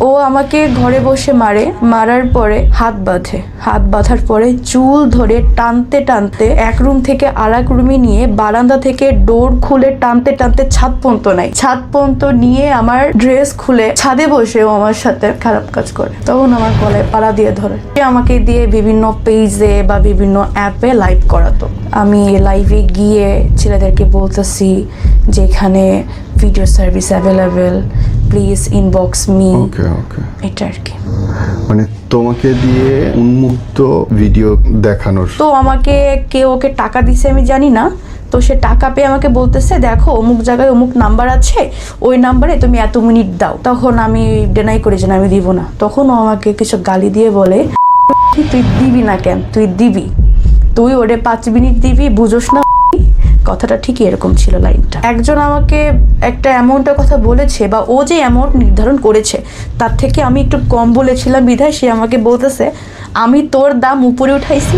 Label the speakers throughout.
Speaker 1: ও আমাকে ঘরে বসে মারার পরে হাত বাঁধার পরে চুল ধরে টানতে টানতে এক রুম থেকে আর এক রুমে নিয়ে বারান্দা থেকে ডোর খুলে টানতে টানতে ছাদ পর্যন্ত নিয়ে আমার ড্রেস খুলে ছাদে বসে ও আমার সাথে খারাপ কাজ করে। তখন আমার গলায় পাড়া দিয়ে ধরে, আমাকে দিয়ে বিভিন্ন পেজে বা বিভিন্ন অ্যাপে লাইভ করাতো। আমি লাইভে গিয়ে ছেলেদেরকে বলতেছি যে এখানে video service available, please inbox me. এটা আর কি,
Speaker 2: মানে তোমাকে দিয়ে উন্মুক্ত ভিডিও দেখানোর।
Speaker 1: তো আমাকে ওকে টাকা দিছে আমি জানি না, তো সে টাকা পেয়ে আমাকে বলতেছে দেখো অমুক জায়গায় অমুক নাম্বার আছে, ওই নাম্বারে তুমি এত মিনিট দাও। তখন আমি ডেনাই করি যে আমি দিব না। তখন ও আমাকে কিছু গালি দিয়ে বলে তুই দিবি না কেন, তুই ওরে 5 মিনিট দিবি, বুঝোস না? কথাটা ঠিকই এরকম ছিল লাইনটা। একজন আমাকে একটা অ্যামাউন্টের কথা বলেছে বা ও যে অ্যামাউন্ট নির্ধারণ করেছে তার থেকে আমি একটু কম বলেছিলাম বিধায় সে আমাকে বলতেছে আমি তোর দাম উপরে উঠাইছি,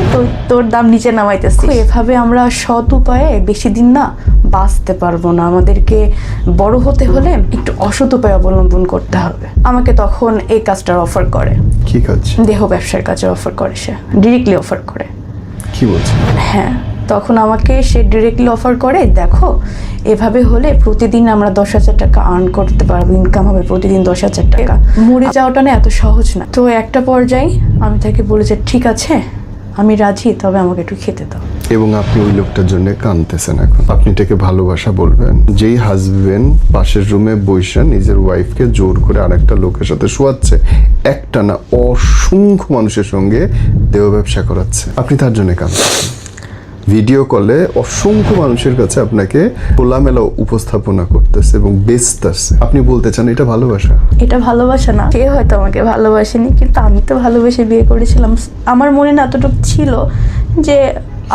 Speaker 1: তোর দাম নিচে নামাইতেছি। এভাবে আমরা সৎ উপায়ে বেশি দিন না বাঁচতে পারবো না। আমাদেরকে বড় হতে হলে একটু অসৎ উপায় অবলম্বন করতে হবে। আমাকে তখন এই কাজটার অফার করে।
Speaker 2: কি কাজ?
Speaker 1: দেহ ব্যবসার কাজের অফার করে, সে ডিরেক্টলি অফার করে।
Speaker 2: কি বলছে?
Speaker 1: হ্যাঁ, তখন আমাকে সে ডিরেক্টলি অফার করে দেখো এভাবে হলে প্রতিদিন আমরা 10,000 টাকা আর্ন করতে পারবো, ইনকাম হবে প্রতিদিন 10,000 টাকা। মরে যাওয়াটা না এত সহজ না। তো একটা পর্যায়ে আমি তাকে বলেছি ঠিক আছে আমি রাজি, তবে আমাকে একটু খেতে দাও।
Speaker 2: এবং আপনি ওই লোকটার জন্য কাঁদতেছেন। এখন আপনি এটাকে ভালোবাসা বলবেন? যেই হাজবেন্ড পাশের রুমে বসে নিজের ওয়াইফকে জোর করে আরেকটা লোকের সাথে শোয়াচ্ছে, একটা না অসংখ্য মানুষের সঙ্গে দেহ ব্যবসা করাচ্ছে, আপনি তার জন্য কাঁদতেছেন। ভিডিও কলে অসংখ্য মানুষের কাছে আপনাকে খোলামেলা উপস্থাপনা করতেছে এবং বেচতেছে। আপনি বলতে চান এটা ভালোবাসা?
Speaker 1: এটা ভালোবাসা না। সে হয়তো আমাকে ভালোবাসেনি, কিন্তু আমি তো ভালোবেসে বিয়ে করেছিলাম। আমার মনে না এতটুকু ছিল যে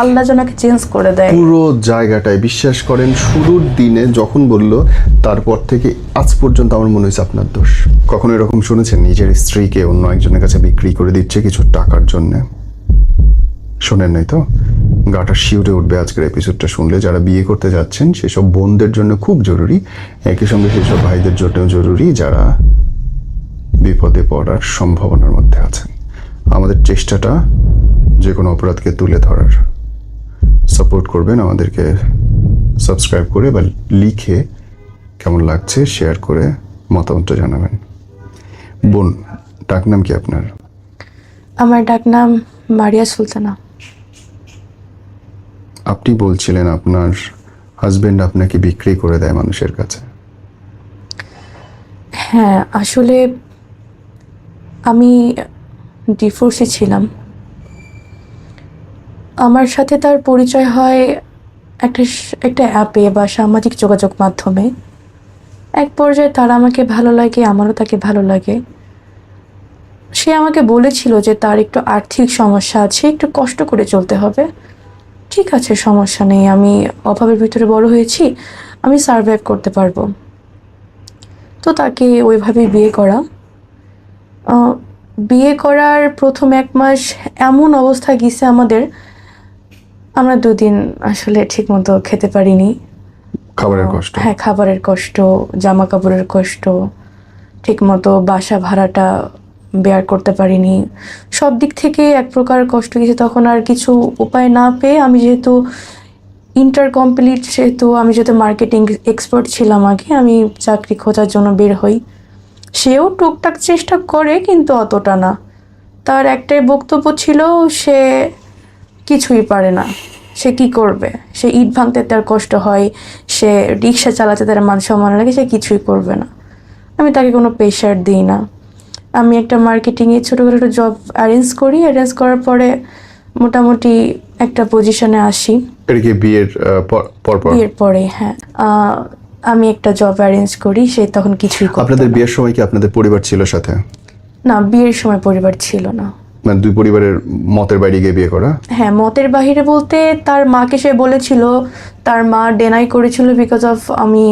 Speaker 1: আল্লাহ জনাকে চেঞ্জ করে দেয়।
Speaker 2: পুরো জায়গাটায় বিশ্বাস করেন, শুরুর দিনে যখন বললো তারপর থেকে আজ পর্যন্ত আমার মনে হয়েছে আপনার দোষ। কখনো এরকম শুনেছেন নিজের স্ত্রীকে অন্য একজনের কাছে বিক্রি করে দিচ্ছে কিছু টাকার জন্য? শোনেন নাই তো? গাটা শিউরে উঠবে আজকের এপিসোডটা শুনলে। যারা বিয়ে করতে যাচ্ছেন সেসব বোনদের জন্য খুব জরুরি, একই সঙ্গে সেসব ভাইদের জন্যও জরুরি যারা বিপদে পড়ার সম্ভাবনার মধ্যে আছেন। আমাদের চেষ্টাটা যে কোনো অপরাধকে তুলে ধরার। সাপোর্ট করবেন, আমাদেরকে সাবস্ক্রাইব করে বা লিখে কেমন লাগছে শেয়ার করে মতামতটা জানাবেন। বোন, ডাক নাম কি আপনার?
Speaker 1: আমার ডাক নাম মারিয়া সুলতানা।
Speaker 2: আপনি বলছিলেন আপনার হাজবেন্ড আপনাকে বিক্রি করে দেয় মানুষের কাছে।
Speaker 1: হ্যাঁ, আসলে আমি ডিভোর্সে ছিলাম। আমার সাথে তার পরিচয় হয় একটা অ্যাপে বা সামাজিক যোগাযোগ মাধ্যমে। এক পর্যায়ে তার আমাকে ভালো লাগে, আমারও তাকে ভালো লাগে। সে আমাকে বলেছিল যে তার একটু আর্থিক সমস্যা আছে, একটু কষ্ট করে চলতে হবে। ঠিক আছে, সমস্যা নেই, আমি অভাবের ভিতরে বড় হয়েছি, আমি সারভাইভ করতে পারবো। তো তাকে ওইভাবেই বিয়ে করার প্রথম 1 মাস এমন অবস্থা গেছে আমাদের, আমরা 2 দিন আসলে ঠিক মতো খেতে পারিনি।
Speaker 2: খাবারের কষ্ট?
Speaker 1: হ্যাঁ, খাবারের কষ্ট, জামা কাপড়ের কষ্ট, ঠিক মতো বাসা ভাড়াটা বেয়ার করতে পারিনি। সব দিক থেকে এক প্রকার কষ্ট গেছে। তখন আর কিছু উপায় না পেয়ে আমি যেহেতু ইন্টার কমপ্লিট, আমি যেহেতু মার্কেটিং এক্সপার্ট ছিলাম আগে, আমি চাকরি খোঁজার জন্য বের হই। সেও টুকটাক চেষ্টা করে কিন্তু অতটা না। তার একটাই বক্তব্য ছিল সে কিছুই পারে না, সে কি করবে, সে ইট ভাঙতে তার কষ্ট হয়, সে রিক্সা চালাতে তার মান সম্মান লাগে, সে কিছুই করবে না। আমি তাকে কোনো প্রেশার দিই না। আমি একটা মার্কেটিংয়ে ছোটোখাটো একটা জব অ্যারেঞ্জ করার পরে মোটামুটি একটা পজিশনে আসি।
Speaker 2: বিয়ের
Speaker 1: পরে হ্যাঁ, আমি একটা জব অ্যারেঞ্জ করি। সে তখন কিছুই করতো না।
Speaker 2: আপনাদের বিয়ের সময় কি আপনাদের পরিবার ছিল সাথে?
Speaker 1: না, বিয়ের সময় পরিবার ছিল না।
Speaker 2: মানে 2 পরিবারের মতের বাইরে গিয়ে বিয়ে করা?
Speaker 1: হ্যাঁ, মতের বাহিরে বলতে তার মাকে সে বলেছিল, তার মা ডেনাই করেছিল বিকজ অফ আমি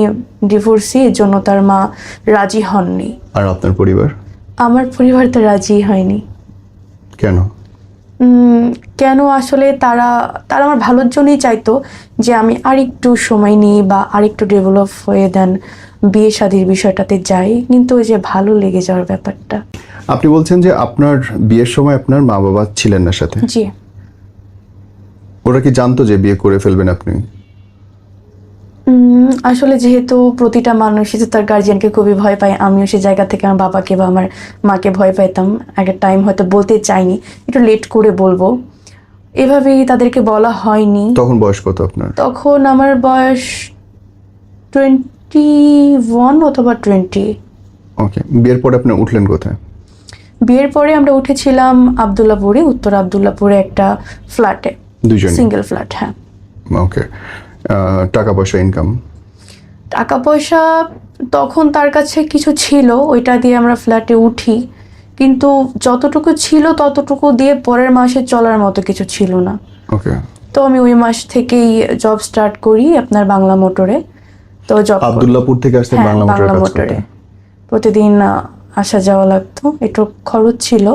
Speaker 1: ডিভোর্সি, এর জন্য তার মা রাজি হননি।
Speaker 2: আর আপনার পরিবার?
Speaker 1: আমার পরিবার তো রাজি হয়নি।
Speaker 2: কেন?
Speaker 1: কেন আসলে তারা তারা আমার ভালোর জন্যই চাইতো যে আমি আরেকটু সময় নিই বা আরেকটু ডেভেলপ হয়ে দেন বিয়ে শাদীর বিষয়টাতে যাই, কিন্তু ওই যে ভালো লেগে যাওয়ার ব্যাপারটা।
Speaker 2: আপনি বলছেন যে আপনার বিয়ের সময় আপনার মা বাবা ছিলেন না সাথে,
Speaker 1: জি।
Speaker 2: ওরা কি জানতো যে বিয়ে করে ফেলবেন আপনি?
Speaker 1: আসলে যেহেতু প্রতিটা মানুষই তো তার গার্জিয়ানকে খুবই ভয় পায়, আমিও সেই জায়গা থেকে আমার বাবাকে বা আমার মাকে ভয় পাইতাম। একটা টাইম হয়তো বলতে চাইনি, একটু লেট করে বলবো, এভাবেই তাদেরকে বলা হয়নি।
Speaker 2: তখন বয়স কত আপনার?
Speaker 1: তখন আমার বয়স 21 অথবা 20।
Speaker 2: ওকে, বিয়ের পরে আপনি উঠলেন কোথায়?
Speaker 1: বিয়ের পরে আমরা উঠেছিলাম আবদুল্লাপুরে, উত্তর আবদুল্লাপুরে একটা ফ্ল্যাটে,
Speaker 2: দুজন?
Speaker 1: Single flat. হ্যাঁ।
Speaker 2: ওকে, টাকা পয়সা ইনকাম?
Speaker 1: টাকা পয়সা তখন তার কাছে কিছু ছিল, ওইটা দিয়ে আমরা ফ্ল্যাটে উঠি, কিন্তু যতটুকু ছিল ততটুকু দিয়ে পরের মাসে চলার মতো কিছু ছিল না।
Speaker 2: ওকে,
Speaker 1: তো আমি ওই মাস থেকেই জব স্টার্ট করি আপনার বাংলা মোটরে। তো জব
Speaker 2: আব্দুল্লাহপুর থেকে আসতে বাংলা মোটরে কাজ করতে?
Speaker 1: প্রতিদিন আসা যাওয়া লাগতো, একটু খরচ ছিল।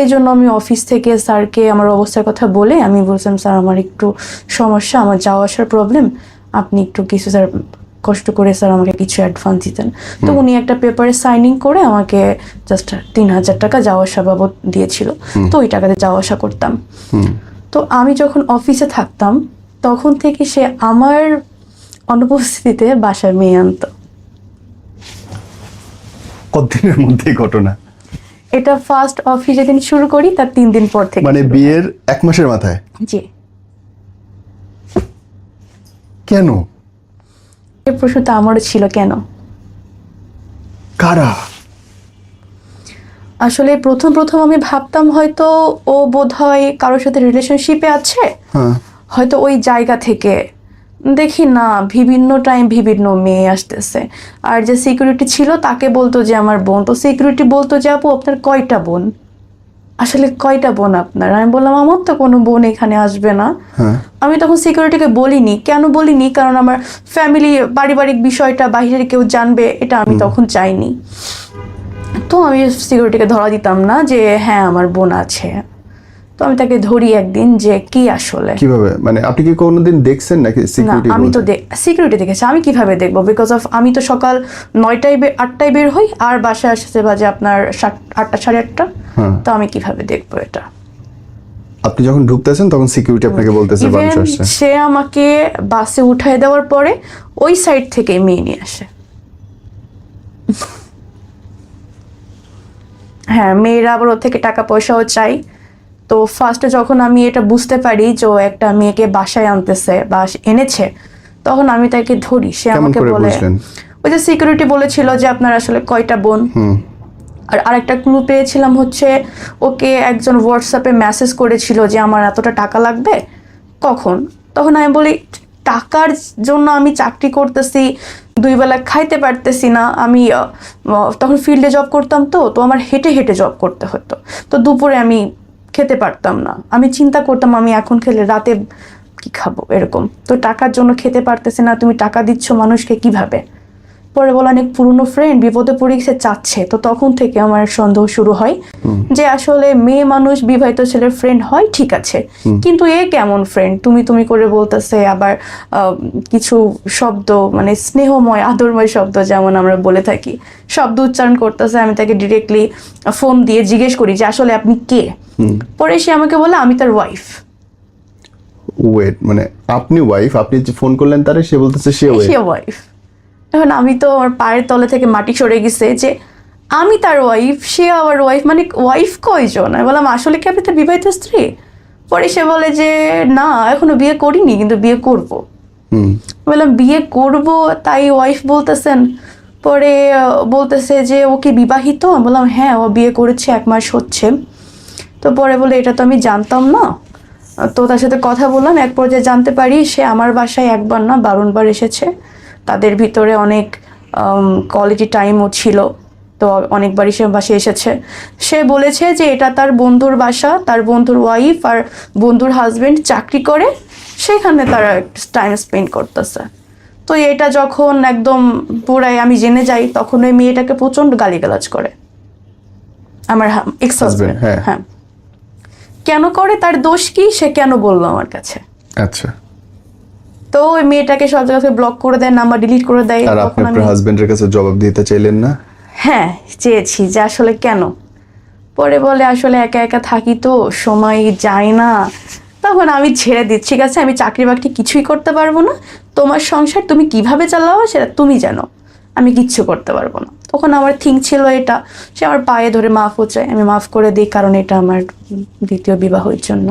Speaker 1: এই জন্য আমি অফিস থেকে স্যারকে আমার অবস্থার কথা বলে আমি বলছিলাম, স্যার আমার একটু সমস্যা, আমার যাওয়া আসার প্রবলেম, আপনি একটু কিছু স্যার কষ্ট করে স্যার আমাকে কিছু অ্যাডভান্স দিতেন। তো উনি একটা পেপারে সাইনিং করে আমাকে জাস্ট 3,000 টাকা যাওয়া আসা বাবদ দিয়েছিল। তো ওই টাকাতে যাওয়া আসা করতাম। তো আমি যখন অফিসে থাকতাম তখন থেকে সে আমার অনুপস্থিতিতে বাসায় মেয়ে আনতো।
Speaker 2: কতদিনের মধ্যে ঘটনা?
Speaker 1: এটা ফার্স্ট অফিস যেদিন শুরু করি তার 3 দিন পর থেকে।
Speaker 2: মানে বিয়ের 1 মাসের মাথায়?
Speaker 1: জি।
Speaker 2: কেন?
Speaker 1: এই প্রশ্নটা আমারও ছিল, কেন?
Speaker 2: কারা?
Speaker 1: আসলে প্রথম প্রথম আমি ভাবতাম হয়তো ও বোধহয় কারোর সাথে রিলেশনশিপে আছে,
Speaker 2: হ্যাঁ,
Speaker 1: হয়তো ওই জায়গা থেকে। দেখি না, বিভিন্ন টাইম বিভিন্ন মেয়ে আসতেছে। আর যে সিকিউরিটি ছিল তাকে বলতো যে আমার বোন, তো সিকিউরিটি বলতো যে আপু আপনার কয়টা বোন, আসলে কয়টা বোন আপনার? আমি বললাম আমার তো কোনো বোন এখানে আসবে না।
Speaker 2: হ্যাঁ।
Speaker 1: আমি তখন সিকিউরিটিকে বলিনি, কেন বলিনি, কারণ আমার ফ্যামিলি পারিবারিক বিষয়টা বাইরের কেউ জানবে, এটা আমি তখন চাইনি। তো আমি সিকিউরিটিকে ধরা দিতাম না যে হ্যাঁ আমার বোন আছে। তো আমি তাকে ধরি একদিন যে কি আসলে।
Speaker 2: কিভাবে, মানে আপনি কি কোনোদিন দেখছেন নাকি
Speaker 1: না,
Speaker 2: সিকিউরিটি?
Speaker 1: আমি তো সিকিউরিটি দেখেছি, আমি কিভাবে দেখবো? বিকজ অফ আমি তো সকাল 8টায় বের হই আর বাসায় আসতে বাজে আপনার 8টা, 8:30।
Speaker 2: হ্যাঁ।
Speaker 1: তো আমি কিভাবে দেখবো এটা?
Speaker 2: আপনি যখন ঢুকতেছেন তখন সিকিউরিটি আপনাকে বলতেছে মানুষ
Speaker 1: Even
Speaker 2: আসছে?
Speaker 1: সে আমাকে বাসে উঠায় দেওয়ার পরে ওই সাইড থেকে মেয়ে নিয়ে আসে। হ্যাঁ, মেয়েরা আবার ওর থেকে টাকা পয়সাও চাই। তো ফার্স্টে যখন আমি এটা বুঝতে পারি যে ও একটা মেয়েকে বাসায় আনতেছে বা এনেছে, তখন আমি তাকে ধরি। সে
Speaker 2: কেমন
Speaker 1: আমাকে
Speaker 2: করে
Speaker 1: বলে,
Speaker 2: বুঝলেন?
Speaker 1: ওই যে সিকিউরিটি বলেছিল যে আপনার আসলে কয়টা বোন। আর আরেকটা ক্লু পেয়েছিলাম হচ্ছে ওকে একজন হোয়াটসঅ্যাপে মেসেজ করেছিল যে আমার এতটা টাকা লাগবে। কখন? তখন আমি বলি টাকার জন্য আমি চাকরি করতেছি, 2 বেলা খাইতে পারতেছি না। আমি তখন ফিল্ডে জব করতাম, তো আমার হেঁটে হেঁটে জব করতে হতো। তো দুপুরে আমি খেতে পারতাম না। আমি চিন্তা করতাম আমি এখন খেলে রাতে কি খাবো, এরকম। তো টাকার জন্য খেতে পারতেছি না, তুমি টাকা দিচ্ছ মানুষকে কিভাবে? পরে বলা অনেক পুরনো ফ্রেন্ড, বিপদে পড়ে গেছে চাচ্ছে। তো তখন থেকে আমার সন্দেহ শুরু হয় যে আসলে মেয়ে মানুষ বিবাহিত ছেলের ফ্রেন্ড হয় ঠিক আছে, কিন্তু এ কেমন ফ্রেন্ড? তুমি করে বলতেছে, আবার কিছু শব্দ মানে স্নেহময় আদরময় শব্দ যেমন আমরা বলে থাকি শব্দ উচ্চারণ করতেছে। আমি তাকে ডিরেক্টলি ফোন দিয়ে জিজ্ঞেস করি যে আসলে আপনি কে? পরে সে আমাকে বলে আমি তার ওয়াইফ।
Speaker 2: ওয়েট, মানে আপনি ওয়াইফ, আপনি যে ফোন করলেন তারে, সে বলতেছে সে
Speaker 1: ওয়াইফ। এখন আমি তো আমার পায়ের তলে থেকে মাটি সরে গেছে যে আমি তার ওয়াইফ, সে আবার ওয়াইফ, মানে ওয়াইফ কয়জন? আমি বললাম আসলে কি আপনি তার বিবাহিত স্ত্রী? পরে সে বলে যে না এখনো বিয়ে করিনি, কিন্তু বিয়ে করব। বললাম বিয়ে করব তাই ওয়াইফ বলতেছেন? পরে বলতেছে যে ও কি বিবাহিত? আমি বললাম হ্যাঁ ও বিয়ে করেছে, 1 মাস হচ্ছে। তো পরে বলে এটা তো আমি জানতাম না। তো তার সাথে কথা বললাম, এক পর্যায়ে জানতে পারি সে আমার বাসায় 1 বার না 52 বার এসেছে। তাদের ভিতরে অনেক কোয়ালিটি টাইমও ছিল, তো অনেকবারই সে বাসায় এসেছে। সে বলেছে যে এটা তার বন্ধুর বাসা, তার বন্ধুর ওয়াইফ আর বন্ধুর হাজবেন্ড চাকরি করে, সেখানে তারা টাইম স্পেন্ড করতেছে। তো এটা যখন একদম পুরাই আমি জেনে যাই, তখন ওই মেয়েটাকে প্রচন্ড গালিগালাজ করে আমার এক্স হাজবেন্ড। হ্যাঁ, কেন করে, তার দোষ কি, সে কেন বললো আমার কাছে।
Speaker 2: আচ্ছা,
Speaker 1: তো ওই মেয়েটাকে সব জায়গায় ব্লক করে দেয়, নাম্বার ডিলিট করে দেয়।
Speaker 2: আর আপনি আপনার হাজবেন্ডের কাছে জবাব দিতে চাইলেন না?
Speaker 1: হ্যাঁ চেয়েছি যে আসলে কেন। পরে বলে আসলে একা একা থাকি তো সময় যায় না। তখন আমি ছেড়ে দিচ্ছি, ঠিক আছে আমি চাকরি বাকরি কিছুই করতে পারবো না, তোমার সংসার তুমি কিভাবে চালাও সেটা তুমি জানো, আমি কিচ্ছু করতে পারবো না। তখন আমার থিঙ্ক ছিল এটা, সে আমার পায়ে ধরে মাফও চায়, আমি মাফ করে দিই, কারণ এটা আমার দ্বিতীয় বিবাহের জন্য।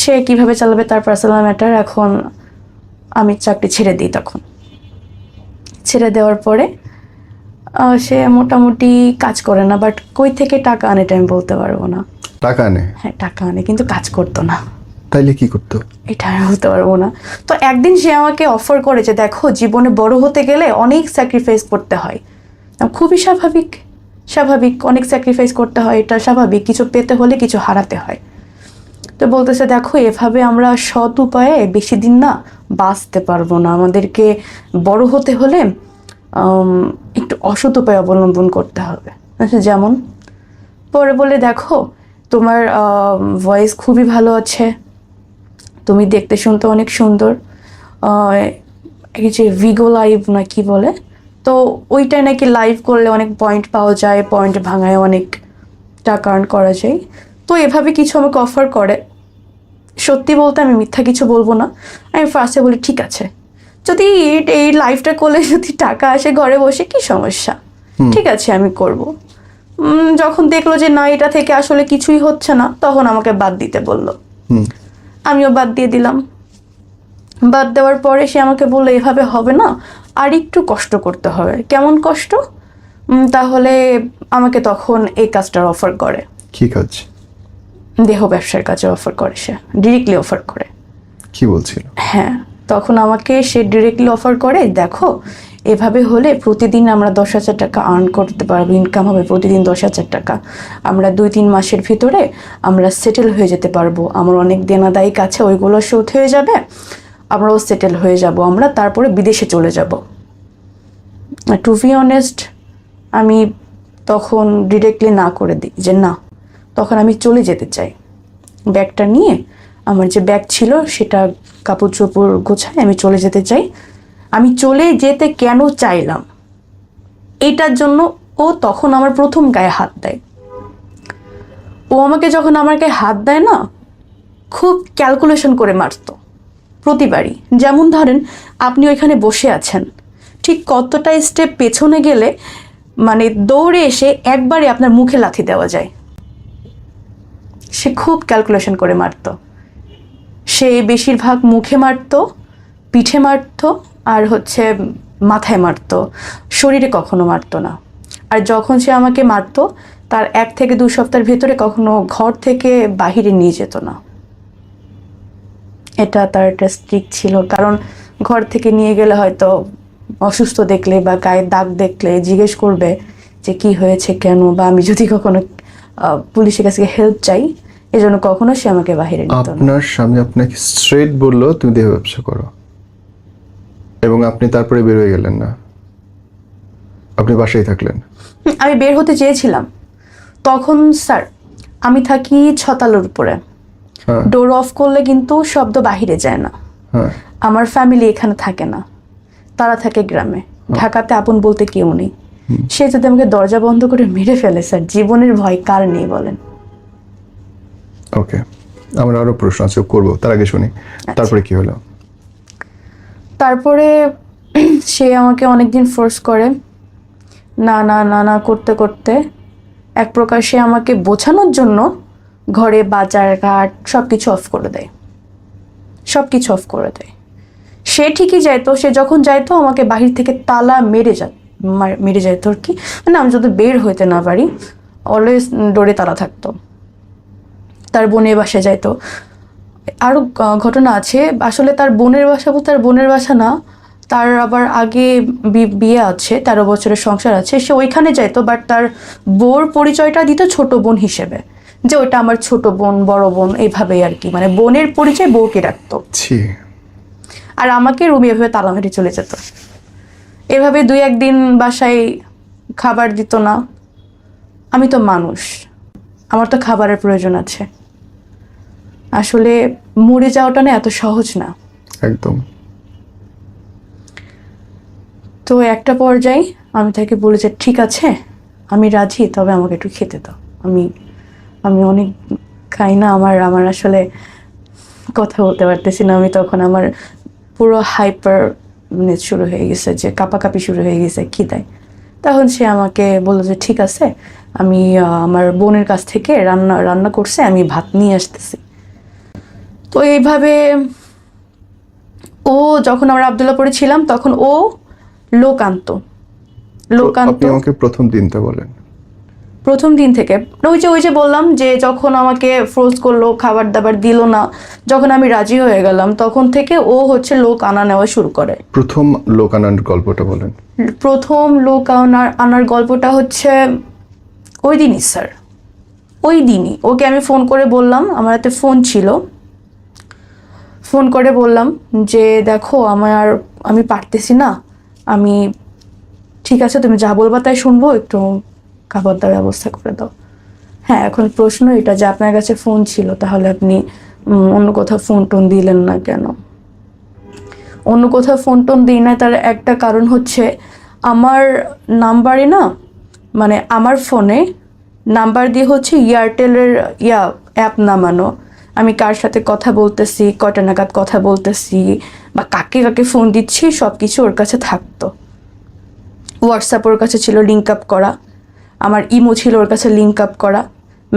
Speaker 1: সে কিভাবে চালাবে তার পার্সোনাল ম্যাটার। এখন আমি চাকরি ছেড়ে দিই। তখন ছেড়ে দেওয়ার পরে সে মোটামুটি কাজ করে না, বাট কই থেকে টাকা আনে এটা আমি বলতে পারবো না।
Speaker 2: টাকা আনে?
Speaker 1: হ্যাঁ টাকা আনে, কিন্তু কাজ করতো না।
Speaker 2: তাইলে কি করতো?
Speaker 1: এটা আমি বলতে পারবো না। তো একদিন সে আমাকে অফার করে যে দেখো জীবনে বড় হতে গেলে অনেক স্যাক্রিফাইস করতে হয়। খুবই স্বাভাবিক, স্বাভাবিক, অনেক স্যাক্রিফাইস করতে হয়, এটা স্বাভাবিক, কিছু পেতে হলে কিছু হারাতে হয়। তো বলতেছে দেখো এভাবে আমরা সৎ উপায়ে বেশি দিন না বাঁচতে পারবো না, আমাদেরকে বড় হতে হলে একটু অসৎ উপায় অবলম্বন করতে হবে। আচ্ছা যেমন? পরে বলে দেখো তোমার ভয়েস খুবই ভালো আছে, তুমি দেখতে শুনতে অনেক সুন্দর, এই যে ভিগো লাইভ না কি বলে, তো ওইটাই নাকি লাইভ করলে অনেক পয়েন্ট পাওয়া যায়, পয়েন্ট ভাঙায় অনেক টাকা আর্ন করা যায়। তো এভাবে কিছু আমাকে অফার করে। সত্যি বলতে আমি মিথ্যা কিছু বলবো না, আমি ফার্স্টে বলি ঠিক আছে, যদি এই লাইফটা করলে যদি টাকা আসে ঘরে বসে কি সমস্যা, ঠিক আছে আমি করব। যখন দেখলো যে না এটা থেকে আসলে কিছুই হচ্ছে না, তখন আমাকে বাদ দিতে বললো। আমিও বাদ দিয়ে দিলাম। বাদ দেওয়ার পরে সে আমাকে বললো এভাবে হবে না, আর একটু কষ্ট করতে হবে। কেমন কষ্ট? তাহলে আমাকে তখন এই কাজটার অফার করে।
Speaker 2: কি কাজ?
Speaker 1: দেহ ব্যবসার কাজে অফার করে, সে ডিরেক্টলি অফার করে।
Speaker 2: কি বলছিল?
Speaker 1: হ্যাঁ তখন আমাকে সে ডিরেক্টলি অফার করে দেখো এভাবে হলে প্রতিদিন আমরা 10,000 টাকা আর্ন করতে পারবো, ইনকাম হবে প্রতিদিন 10,000 টাকা, আমরা 2-3 মাসের ভিতরে আমরা সেটেল হয়ে যেতে পারবো, আমার অনেক দেনাদায়িক আছে ওইগুলো শোধ হয়ে যাবে, আমরাও সেটেল হয়ে যাব, আমরা তারপরে বিদেশে চলে যাব। টু বি অনেস্ট আমি তখন ডিরেক্টলি না করে দিই যে না, তখন আমি চলে যেতে চাই। ব্যাগটা নিয়ে, আমার যে ব্যাগ ছিল সেটা কাপড় চোপড় গোছায় আমি চলে যেতে চাই। আমি চলে যেতে কেন চাইলাম এটার জন্য ও তখন আমার প্রথম গায়ে হাত দেয়। ও আমাকে যখন আমার গায়ে হাত দেয় না, খুব ক্যালকুলেশন করে মারতো প্রতিবারই। যেমন ধরেন আপনি ওইখানে বসে আছেন, ঠিক কতটা স্টেপ পেছনে গেলে মানে দৌড়ে এসে একবারে আপনার মুখে লাথি দেওয়া যায়। সে খুব ক্যালকুলেশন করে মারতো। সে বেশিরভাগ মুখে মারতো, পিঠে মারতো, আর হচ্ছে মাথায় মারতো, শরীরে কখনো মারতো না। আর যখন সে আমাকে মারতো তার 1 থেকে 2 সপ্তাহের ভেতরে কখনো ঘর থেকে বাহিরে নিয়ে যেত না। এটা তার একটা স্ট্রিক্ট ছিল, কারণ ঘর থেকে নিয়ে গেলে হয়তো অসুস্থ দেখলে বা গায়ে দাগ দেখলে জিজ্ঞেস করবে যে কি হয়েছে কেন, বা আমি যদি কখনো পুলিশের কাছে হেল্প চাই, এজন্য কখনো সে আমাকে বাহিরে নিত না।
Speaker 2: আপনার স্বামী আপনাকে স্ট্রেট বললো তুমি দেহ ব্যবসা করো, এবং আপনি তারপরে বের হয়ে গেলেন না, আপনি বাসায় থাকলেন?
Speaker 1: আমি বের হতে চেয়েছিলাম তখন। স্যার আমি থাকি 6 তলার উপরে, ডোর অফ করলে কিন্তু শব্দ বাহিরে যায় না। আমার ফ্যামিলি এখানে থাকে না, তারা থাকে গ্রামে, ঢাকাতে আপন বলতে কেউ নেই। সে যদি আমাকে দরজা বন্ধ করে মেরে ফেলে, স্যার জীবনের ভয় কার নেই বলেন?
Speaker 2: ওকে, আমরা আরো প্রশ্ন আছে করবো, তার আগে শুনি তারপরে কি হলো।
Speaker 1: তারপরে সে আমাকে অনেকদিন ফোর্স করে, না না না না করতে করতে এক প্রকার সে আমাকে বোঝানোর জন্য ঘরে বাজার ঘাট সব কিছু অফ করে দেয়, সব কিছু অফ করে দেয়। সে ঠিকই যাইতো, সে যখন যাইতো আমাকে বাহির থেকে তালা মেরে যাইতো আর কি, মানে আমি যদি বের হইতে না পারি অলওয়েজ ডোরে তালা থাকতো। তার বোনের বাসায় যাইতো। আরও ঘটনা আছে, আসলে তার বোনের বাসা বলতে তার বোনের বাসা না, তার আবার আগে বিয়ে আছে, 13 বছরের সংসার আছে, সে ওইখানে যাইতো, বাট তার বোর পরিচয়টা দিত ছোট বোন হিসেবে, যে ওইটা আমার ছোট বোন বড় বোন এইভাবেই আর কি, মানে বোনের পরিচয় বউকে রাখতো। আর আমাকে রুমে এভাবে তালা মেরে চলে যেত। এভাবে 2-1 দিন বাসায় খাবার দিত না। আমি তো মানুষ, আমার তো খাবারের প্রয়োজন আছে। আসলে মরে যাওয়াটা না এত সহজ না।
Speaker 2: একদম।
Speaker 1: তো একটা পর্যায়ে আমি তাকে বলি যে ঠিক আছে আমি রাজি, তবে আমাকে একটু খেতে দাও। আমি আমি অনেক খাই না, আমার আসলে কথা বলতে পারতেছি না আমি তখন। আমার পুরো হাইপার শুরু হয়ে গেছে, যে কাঁপাকাঁপি শুরু হয়ে গেছে খিদায়। তখন সে আমাকে বললো যে ঠিক আছে, আমি আমার বোনের কাছ থেকে রান্না করছে, আমি ভাত নিয়ে আসতেছি। তো এইভাবে ও, যখন আমরা আবদুল্লাপুরে ছিলাম তখন ও লোক আনতো।
Speaker 2: আপনি আমাকে প্রথম দিনটা বলেন।
Speaker 1: প্রথম দিন থেকে ওই যে বললাম যে যখন আমাকে ফোর্স করলো, খাবার দাবার দিল না, যখন আমি রাজি হয়ে গেলাম তখন থেকে ও হচ্ছে লোক আনা নেওয়া শুরু করে।
Speaker 2: প্রথম লোক আনার গল্পটা বলেন।
Speaker 1: প্রথম লোক আনার গল্পটা হচ্ছে ওই দিনই স্যার, ওই দিনই ওকে আমি ফোন করে বললাম, আমার হাতে ফোন ছিল, ফোন করে বললাম যে দেখো আমি পারতেছি না, আমি ঠিক আছে তুমি যা বলবা তাই শুনবো, একটু খাবার দাবার ব্যবস্থা করে দাও। হ্যাঁ, এখন প্রশ্ন এটা যে আপনার কাছে ফোন ছিল, তাহলে আপনি অন্য কোথাও ফোন টোন দিলেন না কেন? অন্য কোথাও ফোন টোন দিই না, তার একটা কারণ হচ্ছে আমার নাম্বারে না, মানে আমার ফোনে নাম্বার দিয়ে হচ্ছে এয়ারটেলের অ্যাপ নামানো। আমি কার সাথে কথা বলতেছি, কয়টা নাগাদ কথা বলতেছি, বা কাকে কাকে ফোন দিচ্ছি, সব কিছু ওর কাছে থাকতো। হোয়াটসঅ্যাপ ওর কাছে ছিল লিঙ্ক আপ করা, আমার ইমো ছিল ওর কাছে লিঙ্ক আপ করা,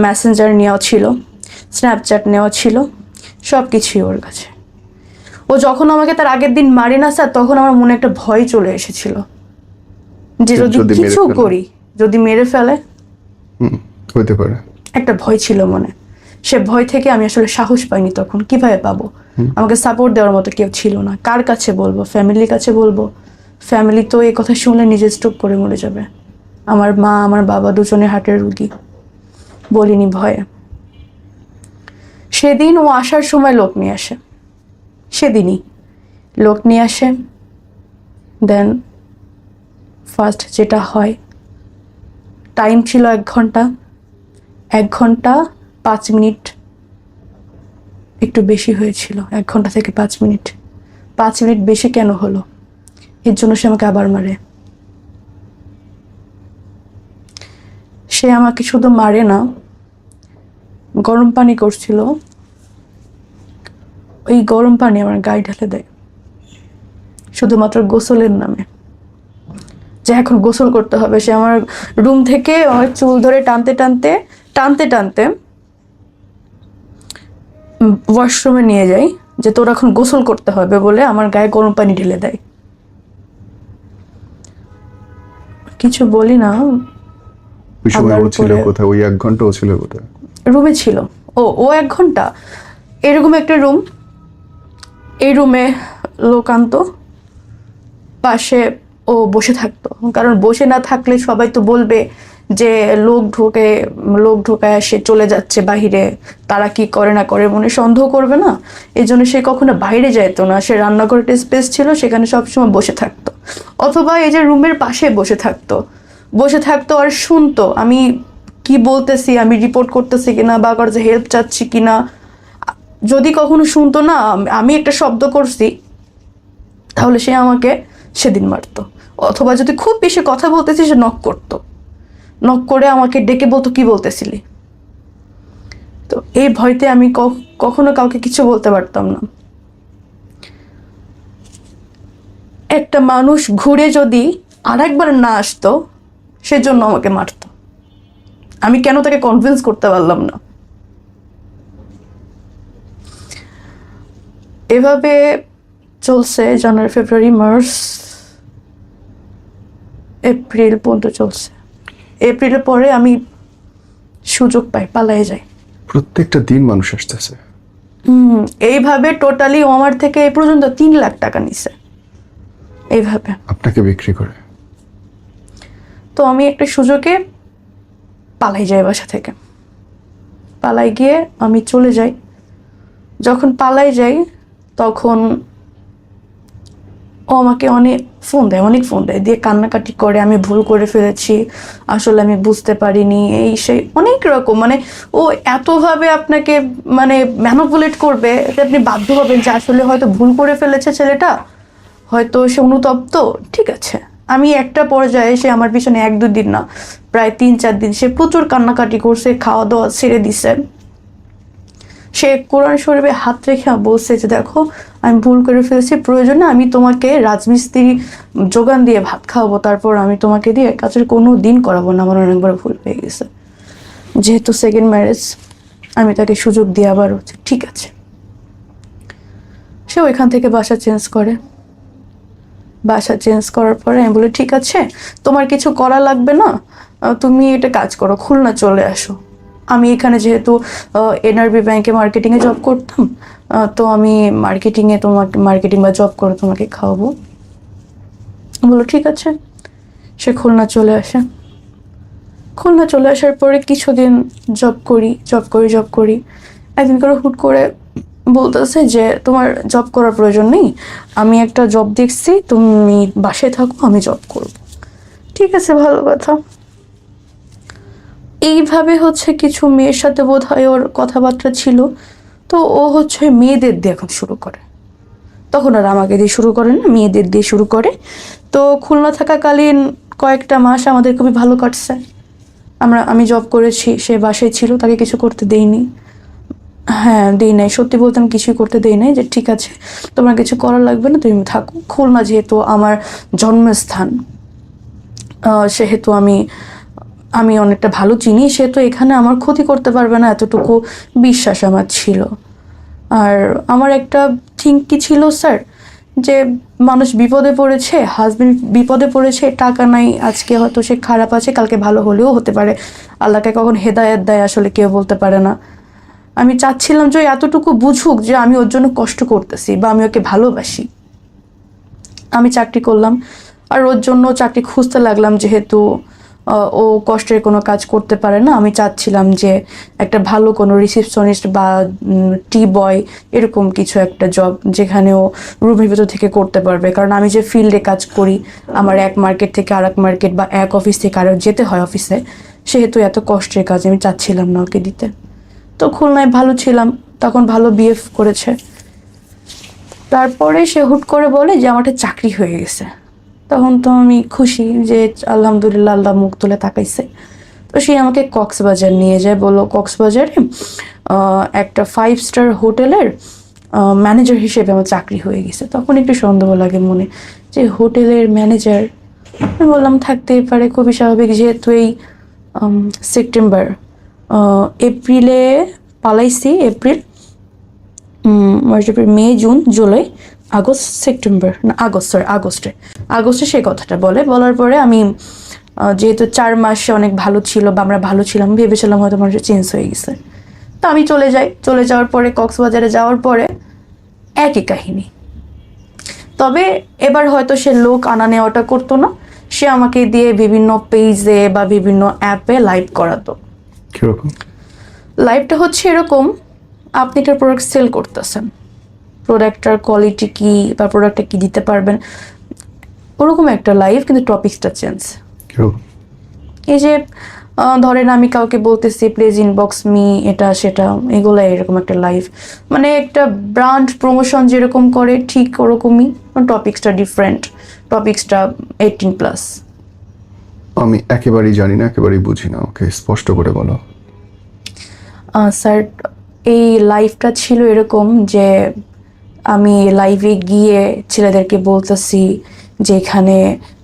Speaker 1: মেসেঞ্জার নেওয়া ছিল, স্ন্যাপচ্যাট নেওয়া ছিল, সব কিছুই ওর কাছে। ও যখন আমাকে তার আগের দিন মারে না স্যার, তখন আমার মনে একটা ভয় চলে এসেছিল যে যদি কিছু করি, যদি মেরে ফেলে,
Speaker 2: হতে পারে
Speaker 1: একটা ভয় ছিল মনে। সে ভয় থেকে আমি আসলে সাহস পাইনি তখন। কিভাবে পাবো? আমাকে সাপোর্ট দেওয়ার মতো কেউ ছিল না। কার কাছে বলবো? ফ্যামিলির কাছে বলবো? ফ্যামিলি তো এই কথা শুনলে নিজে স্ট্রোক করে মরে যাবে। আমার মা, আমার বাবা দুজনে হার্টের রুগী। বলিনি ভয়ে। সেদিন ও আসার সময় লোক নিয়ে আসে, সেদিনই লোক নিয়ে আসে। দেন ফার্স্ট যেটা হয়, টাইম ছিল 1 ঘন্টা, 1 ঘন্টা 5 মিনিট, একটু বেশি হয়েছিল, 1 ঘন্টা থেকে 5 মিনিট। 5 মিনিট বেশি কেন হলো, এর জন্য সে আমাকে আবার মারে। সে আমাকে শুধু মারে না, গরম পানি করছিল, ওই গরম পানি আমার গায়ে ঢেলে দেয়, শুধুমাত্র গোসলের নামে, যে এখন গোসল করতে হবে। সে আমার রুম থেকে আমার চুল ধরে টানতে টানতে টানতে টানতে ওয়াশরুমে নিয়ে যাই, যে তোর এখন গোসল করতে হবে বলে আমার গায়ে গরম পানি ঢেলে দেয়। কিছু বলি না।
Speaker 2: কোথায় ওই 1 ঘন্টা ও ছিল কোথায়?
Speaker 1: রুমে ছিল। ও 1 ঘন্টা, এরকম একটা রুম, এই রুমে লোক আনতো, পাশে ও বসে থাকতো। কারণ বসে না থাকলে সবাই তো বলবে যে লোক ঢোকায় সে চলে যাচ্ছে বাহিরে, তারা কি করে না করে মনে সন্দেহ করবে না, এই জন্য সে কখনো বাইরে যাইতো না। সে রান্নাঘরে একটা স্পেস ছিল, সেখানে সবসময় বসে থাকতো, অথবা এই যে রুমের পাশে বসে থাকতো আর শুনতো আমি কি বলতেছি, আমি রিপোর্ট করতেছি কিনা, বা কারো হেল্প চাচ্ছি কিনা। যদি কখনো শুনতো না আমি একটা শব্দ করছি, তাহলে সে আমাকে সেদিন মারতো। অথবা যদি খুব বেশি কথা বলতেছি, সে নক করতো, নক করে আমাকে ডেকে বলতো কি বলতেছিলি। তো এই ভয়তে আমি কখনো কাউকে কিছু বলতে পারতাম না। একটা মানুষ ঘুরে যদি আরেকবার না আসতো, সেজন্য আমাকে মারতো। আমি কেন তাকে কনভিন্স করতে পারলাম না। এভাবে চলছে জানুয়ারি, ফেব্রুয়ারি, মার্চ, এপ্রিল পর্যন্ত চলছে। এপ্রিলের পরে আমি সুযোগ পাই, পালাই যাই।
Speaker 2: প্রত্যেকটা দিন মানুষ আসতেছে।
Speaker 1: এইভাবে টোটালি আমার থেকে এই পর্যন্ত 3 লাখ টাকা নিছে এইভাবে
Speaker 2: আপনাকে বিক্রি করে।
Speaker 1: তো আমি একটা সুযোগে পালাই যাই, বাসা থেকে পালাই গিয়ে আমি চলে যাই। যখন পালাই যাই তখন ও আমাকে অনেক ফোন দেয় দিয়ে কান্নাকাটি করে, আমি ভুল করে ফেলেছি, আসলে আমি বুঝতে পারিনি, এই সেই অনেক রকম, মানে ও এতভাবে আপনাকে মানে ম্যানিপুলেট করবে যে আপনি বাধ্য হবেন যে আসলে হয়তো ভুল করে ফেলেছে ছেলেটা, হয়তো সে অনুতপ্ত। ঠিক আছে, আমি একটা পর্যায়ে সে আমার পিছনে 1-2 দিন না, প্রায় 3-4 দিন সে প্রচুর কান্নাকাটি করছে, খাওয়া দাওয়া ছেড়ে দিছে। সে কোরআন শরীফে হাত রেখে বলছে যে দেখো আমি ভুল করে ফেলেছি, প্রয়োজনে আমি তোমাকে রাজমিস্ত্রি যোগান দিয়ে ভাত খাওয়াবো, তারপর আমি তোমাকে দিয়ে কাজের কোনো দিন করাবো না, আমার অনেকবার ভুল হয়ে গেছে। যেহেতু সেকেন্ড ম্যারেজ, আমি তাকে সুযোগ দিয়ে আবার হচ্ছে ঠিক আছে। সে ওইখান থেকে বাসা চেঞ্জ করে। বাসা চেঞ্জ করার পরে আমি বলি ঠিক আছে, তোমার কিছু করা লাগবে না, তুমি এটা কাজ করো, খুলনা চলে আসো। আমি এখানে যেহেতু এনআরবি ব্যাংকে মার্কেটিংয়ে জব করতাম, তো আমি মার্কেটিং বা জব করে তোমাকে খাওয়াবো। বলো ঠিক আছে। সে খুলনা চলে আসে। খুলনা চলে আসার পরে কিছুদিন জব করি। একদিন করে হুট করে বলতেছে যে তোমার জব করার প্রয়োজন নেই, আমি একটা জব দেখছি, তুমি বাসায় থাকো, আমি জব করব। ঠিক আছে, ভালো কথা। এইভাবে হচ্ছে কিছু মেয়ের সাথে বোধ হয় ওর কথাবার্তা ছিল, তো ও হচ্ছে মেয়েদের দিয়ে এখন শুরু করে। তখন আর আমাকে দিয়ে শুরু করে না, মেয়েদের দিয়ে শুরু করে। তো খুলনা থাকাকালীন কয়েকটা মাস আমাদের খুবই ভালো কাটছে। আমি জব করেছি, সে বাসায় ছিল, তাকে কিছু করতে দেইনি। হ্যাঁ, দেই নাই, সত্যি বলতে আমি কিছুই করতে দেই নাই, যে ঠিক আছে তোমার কিছু করা লাগবে না, তুমি থাকো। খুলনা যেহেতু আমার জন্মস্থান, সেহেতু আমি অনেকটা ভালো চিনি, সেহেতু এখানে আমার ক্ষতি করতে পারবে না, এতটুকু বিশ্বাস আমার ছিল। আর আমার একটা কি ছিল স্যার, যে মানুষ বিপদে পড়েছে, হাজবেন্ড বিপদে পড়েছে, টাকা নাই, আজকে হয়তো সে খারাপ আছে, কালকে ভালো হলেও হতে পারে। আল্লাহকে কখন হেদায়েত দেয় আসলে কেউ বলতে পারে না। আমি চাচ্ছিলাম যে এতটুকু বুঝুক যে আমি ওর জন্য কষ্ট করতেছি বা আমি ওকে ভালোবাসি। আমি চাকরি করলাম আর ওর জন্য চাকরি খুঁজতে লাগলাম, যেহেতু ও কষ্টের কোনো কাজ করতে পারে না। আমি চাচ্ছিলাম যে একটা ভালো কোনো রিসেপশনিস্ট বা টি বয় এরকম কিছু একটা জব, যেখানে ও রুমের ভিতর থেকে করতে পারবে। কারণ আমি যে ফিল্ডে কাজ করি, আমার এক মার্কেট থেকে আরেক মার্কেট বা এক অফিস থেকে আরেক যেতে হয় অফিসে, সেহেতু এত কষ্টের কাজ আমি চাচ্ছিলাম না ওকে দিতে। তো খুলনায় ভালো ছিলাম, তখন ভালো বিএফ করেছে। তারপরে সে হুট করে বলে যে আমার একটা চাকরি হয়ে গেছে। তখন তো আমি খুশি যে আলহামদুলিল্লাহ, আল্লাহ মুখ তুলে তাকাইছে। তো সে আমাকে কক্সবাজার নিয়ে যায়, বললো কক্সবাজারে একটা 5 স্টার হোটেলের ম্যানেজার হিসেবে আমার চাকরি হয়ে গেছে। তখন একটু সন্দেহ লাগে মনে, যে হোটেলের ম্যানেজার। আমি বললাম থাকতেই পারে, খুবই স্বাভাবিক, যেহেতু এই সেপ্টেম্বর এপ্রিলে পালাইছি, মে, জুন, জুলাই, আগস্ট, সেপ্টেম্বর না আগস্টে সেই কথাটা বলার পরে আমি যেহেতু 4 মাসে অনেক ভালো ছিল বা আমরা ভালো ছিলাম, ভেবেছিলাম হয়তো মানুষ চেঞ্জ হয়ে গেছে। তো আমি চলে যাওয়ার পরে কক্সবাজারে যাওয়ার পরে একই কাহিনী। তবে এবার হয়তো সে লোক আনা নেওয়াটা করতো না, সে আমাকে দিয়ে বিভিন্ন পেজে বা বিভিন্ন অ্যাপে লাইভ করাতো।
Speaker 2: কিরকম
Speaker 1: লাইভটা হচ্ছে এরকম, আপনি একটা প্রোডাক্ট সেল করতেছেন, প্রোডাক্টটার কোয়ালিটি কি বা প্রোডাক্টটা কি দিতে পারবেন, ওরকম একটা লাইভ, কিন্তু টপিকসটা চেঞ্জ। এই যে ধরেন আমি কাউকে বলতেছি প্লিজ ইনবক্স মি, এটা সেটা, এগুলো এরকম একটা লাইভ, মানে একটা ব্র্যান্ড প্রমোশন যেরকম করে ঠিক ওরকমই, টপিকসটা ডিফারেন্ট, টপিকসটা 18+।
Speaker 2: আমি একেবারেই জানি না, একেবারেই বুঝি না, ওকে স্পষ্ট করে বলো।
Speaker 1: স্যার, এই লাইভটা ছিল এরকম যে আমি লাইভে গিয়ে ছেলেদেরকে বলতেছি যে এখানে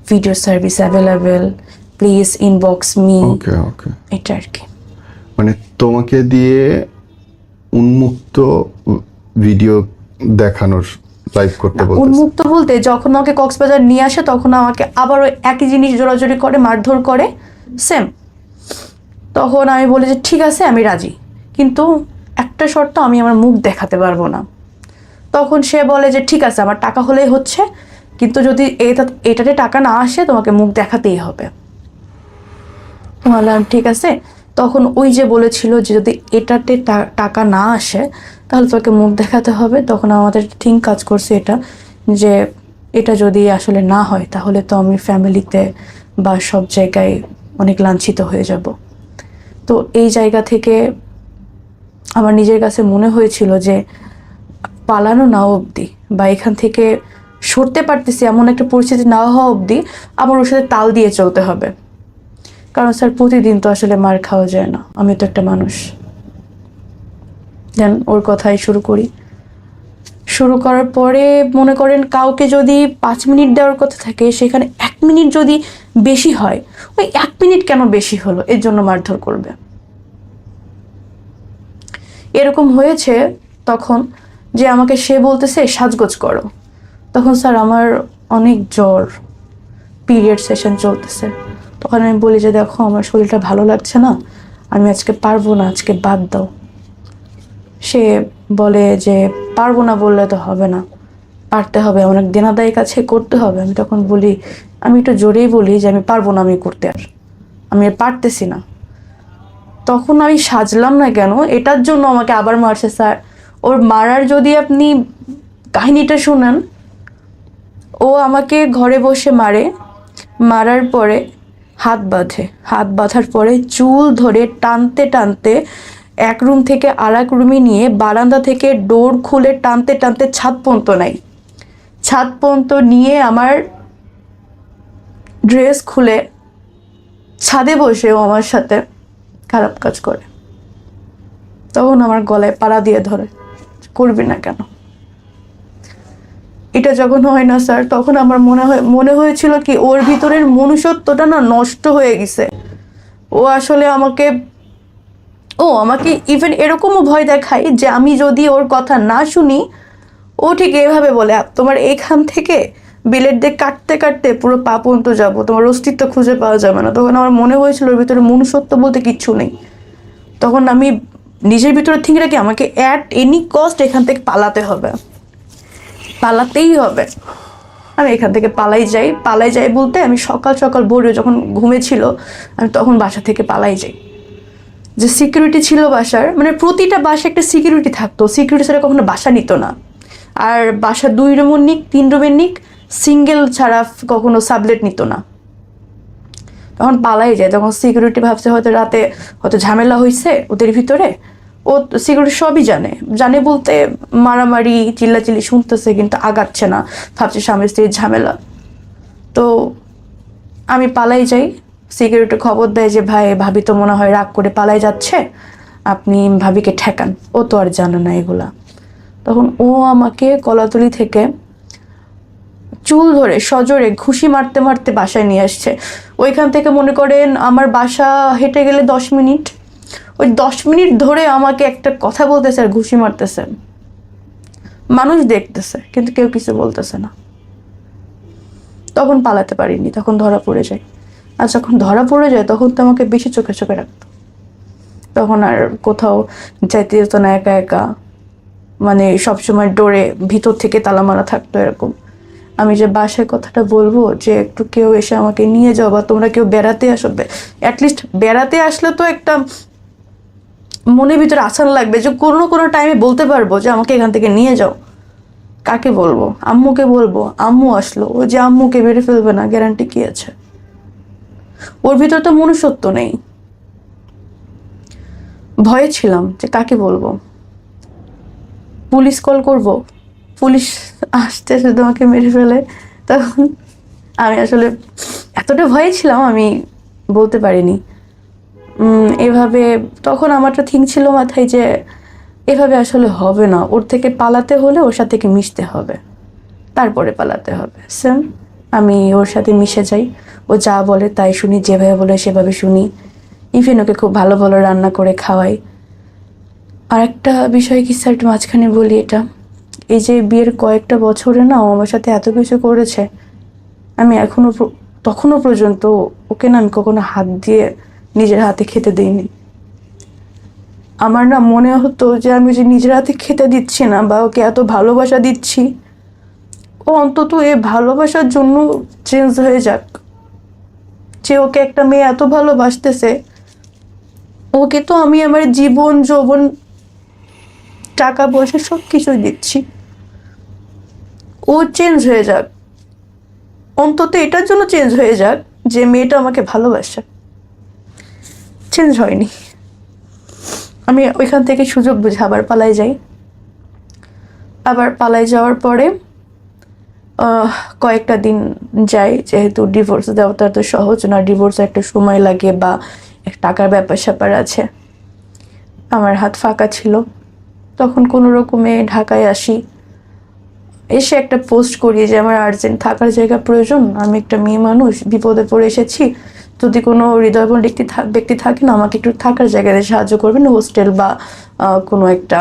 Speaker 1: video service available, please inbox me.
Speaker 2: Okay,
Speaker 1: এটা আর কি,
Speaker 2: মানে তোমাকে দিয়ে উন্মুক্ত ভিডিও দেখানোর লাইভ করতে বলতেছে।
Speaker 1: উন্মুক্ত বলতে যখন আমাকে কক্সবাজার নিয়ে আসে তখন আমাকে আবার ওই একই জিনিস জোরাজোরি করে, মারধর করে, সেম। তখন আমি বলি যে ঠিক আছে আমি রাজি, কিন্তু একটা শর্ত, আমি আমার মুখ দেখাতে পারবো না। তখন সে বলে যে ঠিক আছে আমার টাকা হলেই হচ্ছে, কিন্তু যদি এটাতে টাকা না আসে তোমাকে মুখ দেখাতেই হবে। বললাম ঠিক আছে। তখন ওই যে বলেছিল যে যদি এটাতে টাকা না আসে তাহলে তোমাকে মুখ দেখাতে হবে। তখন আমাদের থিঙ্ক কাজ করছে এটা, যে এটা যদি আসলে না হয় তাহলে তো আমি ফ্যামিলিতে বা সব জায়গায় অনেক লাঞ্ছিত হয়ে যাব। তো এই জায়গা থেকে আমার নিজের কাছে মনে হয়েছিল যে পালানো না অবধি বা এখান থেকে সরতে পারতেছি এমন একটা পরিস্থিতি না হওয়া অবধি আমার ওর সাথে তাল দিয়ে চলতে হবে। কারণ স্যার প্রতিদিন তো আসলে মার খাওয়া যায় না, আমি তো একটা মানুষ। দেন ওর কথাই শুরু করার পরে মনে করেন কাউকে যদি 5 মিনিট দেওয়ার কথা থাকে সেখানে 1 মিনিট যদি বেশি হয়, ওই 1 মিনিট কেন বেশি হলো এর জন্য মারধর করবে। এরকম হয়েছে তখন যে আমাকে সে বলতেছে সাজগোজ করো। তখন স্যার আমার অনেক জ্বর, পিরিয়ড সেশন চলতেছে। তখন আমি বলি যে দেখো আমার শরীরটা ভালো লাগছে না, আমি আজকে পারবো না, আজকে বাদ দাও। সে বলে যে পারবো না বললে তো হবে না, পারতে হবে, অনেক দেনাদায়ী কাছে করতে হবে। আমি তখন বলি, আমি একটু জোরেই বলি যে আমি পারবো না, আমি করতে আমি আর পারতেছি না। তখন আমি সাজলাম না কেন এটার জন্য আমাকে আবার মারছে স্যার। ওর মারার যদি আপনি কাহিনীটা শুনেন, ও আমাকে ঘরে বসে মারার পরে হাত বাঁধার পরে চুল ধরে টানতে টানতে এক রুম থেকে আর এক রুমে নিয়ে বারান্দা থেকে ডোর খুলে টানতে টানতে ছাদ পর্যন্ত নিয়ে আমার ড্রেস খুলে ছাদে বসে ও আমার সাথে খারাপ কাজ করে। তখন আমার গলায় পাড়া দিয়ে ধরে, করবি না কেন। এটা যখন হয় না স্যার, তখন আমার মনে হয়েছিল কি ওর ভিতরের মনুষ্যত্বটা না নষ্ট হয়ে গেছে। ও আসলে আমাকে ইভেন এরকমও ভয় দেখায় যে আমি যদি ওর কথা না শুনি, ও ঠিক এভাবে বলে তোমার এইখান থেকে বিলেট দিয়ে কাটতে কাটতে পুরো পা পর্যন্ত যাবো, তোমার অস্তিত্ব খুঁজে পাওয়া যাবে না। তখন আমার মনে হয়েছিল ওর ভিতরে মনুষ্যত্ব বলতে কিচ্ছু নেই। তখন আমি নিজের ভিতরে ঠিক রাখি আমাকে অ্যাট এনি কস্ট এখান থেকে পালাতেই হবে। আমি এখান থেকে পালাই যাই বলতে আমি সকাল ভোরে যখন ঘুমেছিল আমি তখন বাসা থেকে পালাই যাই। যে সিকিউরিটি ছিল বাসার, মানে প্রতিটা বাসায় একটা সিকিউরিটি থাকতো, সিকিউরিটি ছাড়া কখনো বাসা নিত না। আর বাসা 2 রুমের নিক 3 রুমের নিক সিঙ্গেল ছাড়া কখনো সাবলেট নিত না। তখন পালাই যায়। তখন সিকিউরিটি ভাবছে হয়তো রাতে হয়তো ঝামেলা হয়েছে ওদের ভিতরে, ও সিকিউরিটি সবই জানে বলতে মারামারি চিল্লাচিল্লি শুনতেছে কিন্তু আগাচ্ছে না, ভাবছে স্বামী স্ত্রীর ঝামেলা। তো আমি পালাই যাই। সিকিউরিটি খবর দেয় যে ভাই ভাবি তো মনে হয় রাগ করে পালাই যাচ্ছে, আপনি ভাবিকে ঠেকান, ও তো আর জানে না এগুলা। তখন ও আমাকে কলাতলি থেকে চুল ধরে সজোরে ঘুষি মারতে মারতে বাসায় নিয়ে আসছে। ওইখান থেকে মনে করেন আমার বাসা হেঁটে গেলে 10 মিনিট, ওই 10 মিনিট ধরে আমাকে একটা কথা বলতেছে আর ঘুষি মারতেছে। মানুষ দেখতেছে কিন্তু কেউ কিছু বলতেছে না। তখন পালাতে পারিনি, তখন ধরা পড়ে যায়। আর যখন ধরা পড়ে যায় তখন তো আমাকে বেশি চোখে রাখতো। তখন আর কোথাও যাইতে যেত না, একা মানে সবসময় ডোরে ভিতর থেকে তালা মারা থাকতো। এরকম আমি যে বাসায় কথাটা বলবো যে একটু কেউ এসে আমাকে নিয়ে যাও বা তোমরা কেউ বেড়াতে আসবে, অ্যাটলিস্ট বেড়াতে আসলে তো একটা মনের ভিতরে আসান লাগবে যে কোনো টাইমে বলতে পারবো যে আমাকে এখান থেকে নিয়ে যাও। কাকে বলবো? আম্মুকে বলবো। আম্মু আসলো, ও যে আম্মুকে মেরে ফেলবে না গ্যারান্টি কি আছে? ওর ভিতরে তো মনুষ্যত্ব নেই। ভয়ে ছিলাম যে কাকে বলবো, পুলিশ কল করব, পুলিশ আসতে শুধু আমাকে মেরে ফেলে। তখন আমি আসলে এতটা ভয়ে ছিলাম আমি বলতে পারিনি। এভাবে তখন আমার তো থিঙ্ক ছিল মাথায় যে এভাবে আসলে হবে না, ওর থেকে পালাতে হলে ওর সাথে মিশতে হবে, তারপরে পালাতে হবে। সেম আমি ওর সাথে মিশে যাই, ও যা বলে তাই শুনি, যেভাবে বলে সেভাবে শুনি। ইভেন ওকে খুব ভালো ভালো রান্না করে খাওয়াই। আর একটা বিষয় কি স্যার একটু মাঝখানে বলি, এটা এই যে বিয়ের কয়েকটা বছরে না ও আমার সাথে এত কিছু করেছে, আমি তখনও পর্যন্ত ওকে না আমি কখনো হাত দিয়ে নিজের হাতে খেতে দিইনি। আমার না মনে হতো যে আমি যে নিজের হাতে খেতে দিচ্ছি না বা ওকে এত ভালোবাসা দিচ্ছি, ও অন্তত এই ভালোবাসার জন্য চেঞ্জ হয়ে যাক। যে ওকে একটা মেয়ে এত ভালোবাসতেছে, ওকে তো আমি আমার জীবন যৌবন টাকা পয়সা সব কিছুই দিচ্ছি, ও চেঞ্জ হয়ে যাক। অন্তত এটার জন্য চেঞ্জ হয়ে যাক যে মেয়েটা আমাকে ভালোবাসে। চেঞ্জ হয়নি। আমি ওইখান থেকে সুযোগ বুঝে আবার পালাই যাই। আবার পালাই যাওয়ার পরে কয়েকটা দিন যাই, যেহেতু ডিভোর্স দেওয়াটা তো সহজ না, ডিভোর্স একটা সময় লাগে বা টাকার ব্যাপার স্যাপার আছে। আমার হাত ফাঁকা ছিল, তখন কোনো রকমে ঢাকায় আসি। এসে একটা পোস্ট করি যে আমার আর্জেন্ট থাকার জায়গা প্রয়োজন, আমি একটা মেয়ে মানুষ, বিপদে পড়ে এসেছি, যদি কোনো হৃদয়বান ব্যক্তি থাকে না, আমাকে একটু থাকার জায়গায় সাহায্য করবেন, হোস্টেল বা কোনো একটা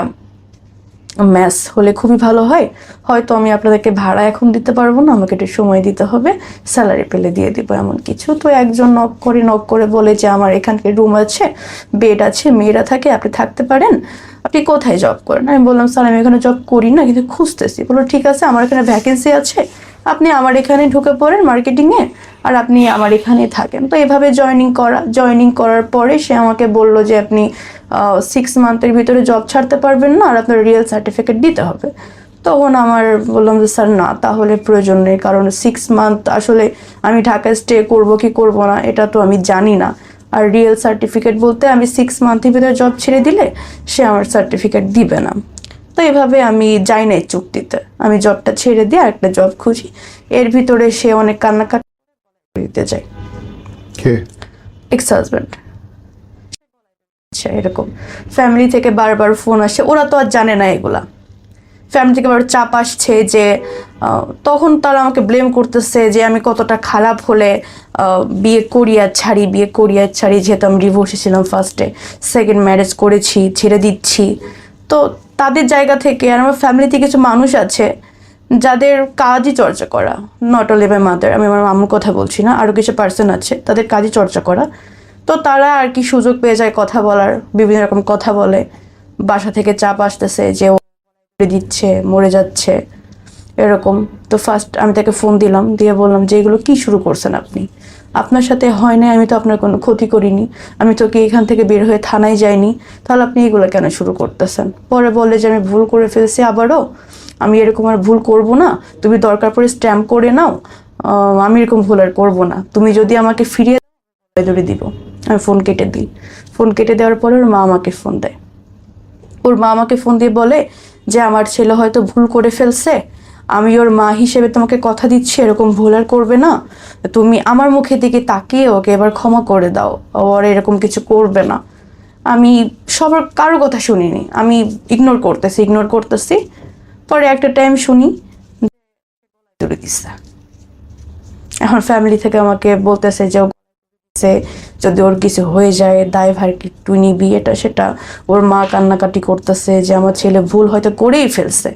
Speaker 1: মেস হলে খুবই ভালো হয়। হয়তো আমি আপনাদেরকে ভাড়া এখন দিতে পারবো না, আমাকে একটু সময় দিতে হবে, স্যালারি পেলে দিয়ে দিব এমন কিছু। তো একজন নক করে বলে যে আমার এখানকার রুম আছে, বেড আছে, মেয়েরা থাকে, আপনি থাকতে পারেন। আপনি কোথায় জব করেন? আমি বললাম স্যার আমি এখানে জব করি না, কিন্তু খুঁজতেছি। বললো ঠিক আছে, আমার এখানে ভ্যাকেন্সি আছে, আপনি আমার এখানে ঢুকে পড়েন মার্কেটিংয়ে, আর আপনি আমার এখানেই থাকেন। তো এভাবে জয়েনিং করার পরে সে আমাকে বলল যে আপনি 6 মান্থের ভিতরে জব ছাড়তে পারবেন না, আর আপনার রিয়েল সার্টিফিকেট দিতে হবে। তখন আমার বললাম যে স্যার না, তাহলে প্রয়োজন নেই, কারণ 6 মান্থ আসলে আমি ঢাকায় স্টে করব কি করব না এটা তো আমি জানি না। আর রিয়েল সার্টিফিকেট বলতে আমি 6 মান্থের ভিতরে জব ছেড়ে দিলে সে আমার সার্টিফিকেট দিবে না। তো এভাবে আমি যাই নাই চুক্তিতে, আমি জবটা ছেড়ে দিয়ে আরেকটা জব খুঁজি। এর ভিতরে সে অনেক কান্নাকাটি দিতে যায়, এক্স হাজব্যান্ড। এরকম ফ্যামিলি থেকে বারবার ফোন আসে, ওরা তো আর জানে না এগুলা। ফ্যামিলি থেকে বারবার চাপ আসছে যে তখন তারা আমাকে ব্লেম করতেছে যে আমি কতটা খারাপ হলে বিয়ে করি আর ছাড়ি, যেহেতু আমি ডিভোর্সে ছিলাম ফার্স্টে, সেকেন্ড ম্যারেজ করেছি, ছেড়ে দিচ্ছি। তো তাদের জায়গা থেকে, আর আমার ফ্যামিলিতে কিছু মানুষ আছে যাদের কাজই চর্চা করা, নট অনলি মাই মাদার, আমি আমার আম্মুর কথা বলছি না, আরও কিছু পার্সন আছে তাদের কাজই চর্চা করা। তো তারা আর কি সুযোগ পেয়ে যায় কথা বলার, বিভিন্ন রকম কথা বলে, বাসা থেকে চাপ আসতেছে যে ও দিচ্ছে, মরে যাচ্ছে, এরকম। তো ফার্স্ট আমি তাকে ফোন দিলাম, দিয়ে বললাম যে এগুলো কি শুরু করছেন আপনি? আপনার সাথে হয় না, আমি তো আপনার কোনো ক্ষতি করিনি, আমি তো কি এখান থেকে বের হয়ে থানায় যাইনি, তাহলে আপনি এগুলো কেন শুরু করতেছেন? পরে বলে যে আমি ভুল করে ফেলছি, আবারও আমি এরকম আর ভুল করব না, তুমি দরকার পড়ে স্ট্যাম্প করে নাও, আমি এরকম ভুল আর করবো না, তুমি যদি আমাকে ফিরিয়ে ধরে দিব। আমি ফোন কেটে দিই। ফোন কেটে দেওয়ার পরে ওর মা আমাকে ফোন দেয়। ওর মা আমাকে ফোন দিয়ে বলে যে আমার ছেলে হয়তো ভুল করে ফেলছে, আমি ওর মা হিসেবে তোমাকে কথা দিচ্ছি এরকম ভুল আর করবে না, তুমি আমার মুখের দিকে তাকিয়ে ওকে এবার ক্ষমা করে দাও, ওর এরকম কিছু করবে না। আমি কারো কথা শুনিনি, আমি ইগনোর করতেছি। পরে একটা টাইম শুনি দূরে দিচ্ছে। এখন ফ্যামিলি থেকে আমাকে বলতেছে যে যদি ওর কিছু হয়ে যায় দায়ভার কি তুই নিবি, এটা সেটা। ওর মা কান্নাকাটি করতেছে যে আমার ছেলে ভুল হয়তো করেই ফেলছে,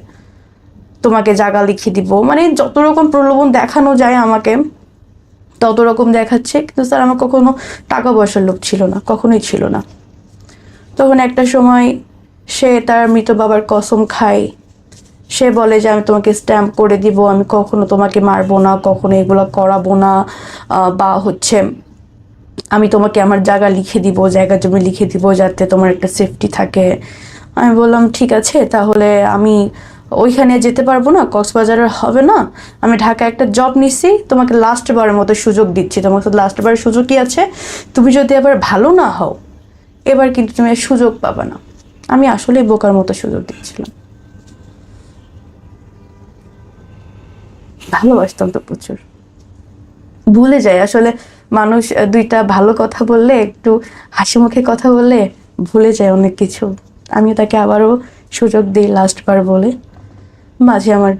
Speaker 1: তোমাকে জায়গা লিখিয়ে দিব, মানে যত রকম প্রলোভন দেখানো যায় আমাকে তত রকম দেখাচ্ছে। কিন্তু স্যার আমার কখনো টাকা পয়সার লোভ ছিল না, কখনোই ছিল না। তখন একটা সময় সে তার মৃত বাবার কসম খায়, সে বলে যে আমি তোমাকে স্ট্যাম্প করে দিব, আমি কখনো তোমাকে মারবো না, কখনো এগুলো করাবো না, বা হচ্ছে আমি তোমাকে আমার জায়গা জমি লিখে দিব যাতে তোমার একটা সেফটি থাকে। আমি বললাম ঠিক আছে, তাহলে আমি ওইখানে যেতে পারবো না, কক্সবাজারের হবে না, আমি ঢাকায় একটা জব নিছি, তোমাকে লাস্টবারের মতো সুযোগ দিচ্ছি, তোমার সাথে লাস্টবারের সুযোগই আছে, তুমি যদি আবার ভালো না হও এবার কিন্তু তুমি আর সুযোগ পাবে না। আমি আসলেই বোকার মতো সুযোগ দিচ্ছিলাম। ভালোবাসতাম তো প্রচুর, ভুলে যায় আসলে মানুষ, দুইটা ভালো কথা বললে, একটু হাসি মুখে কথা বললে ভুলে যায় অনেক কিছু। আমি তাকে আবারও সুযোগ দিই লাস্টবার বলে। মাঝে আমার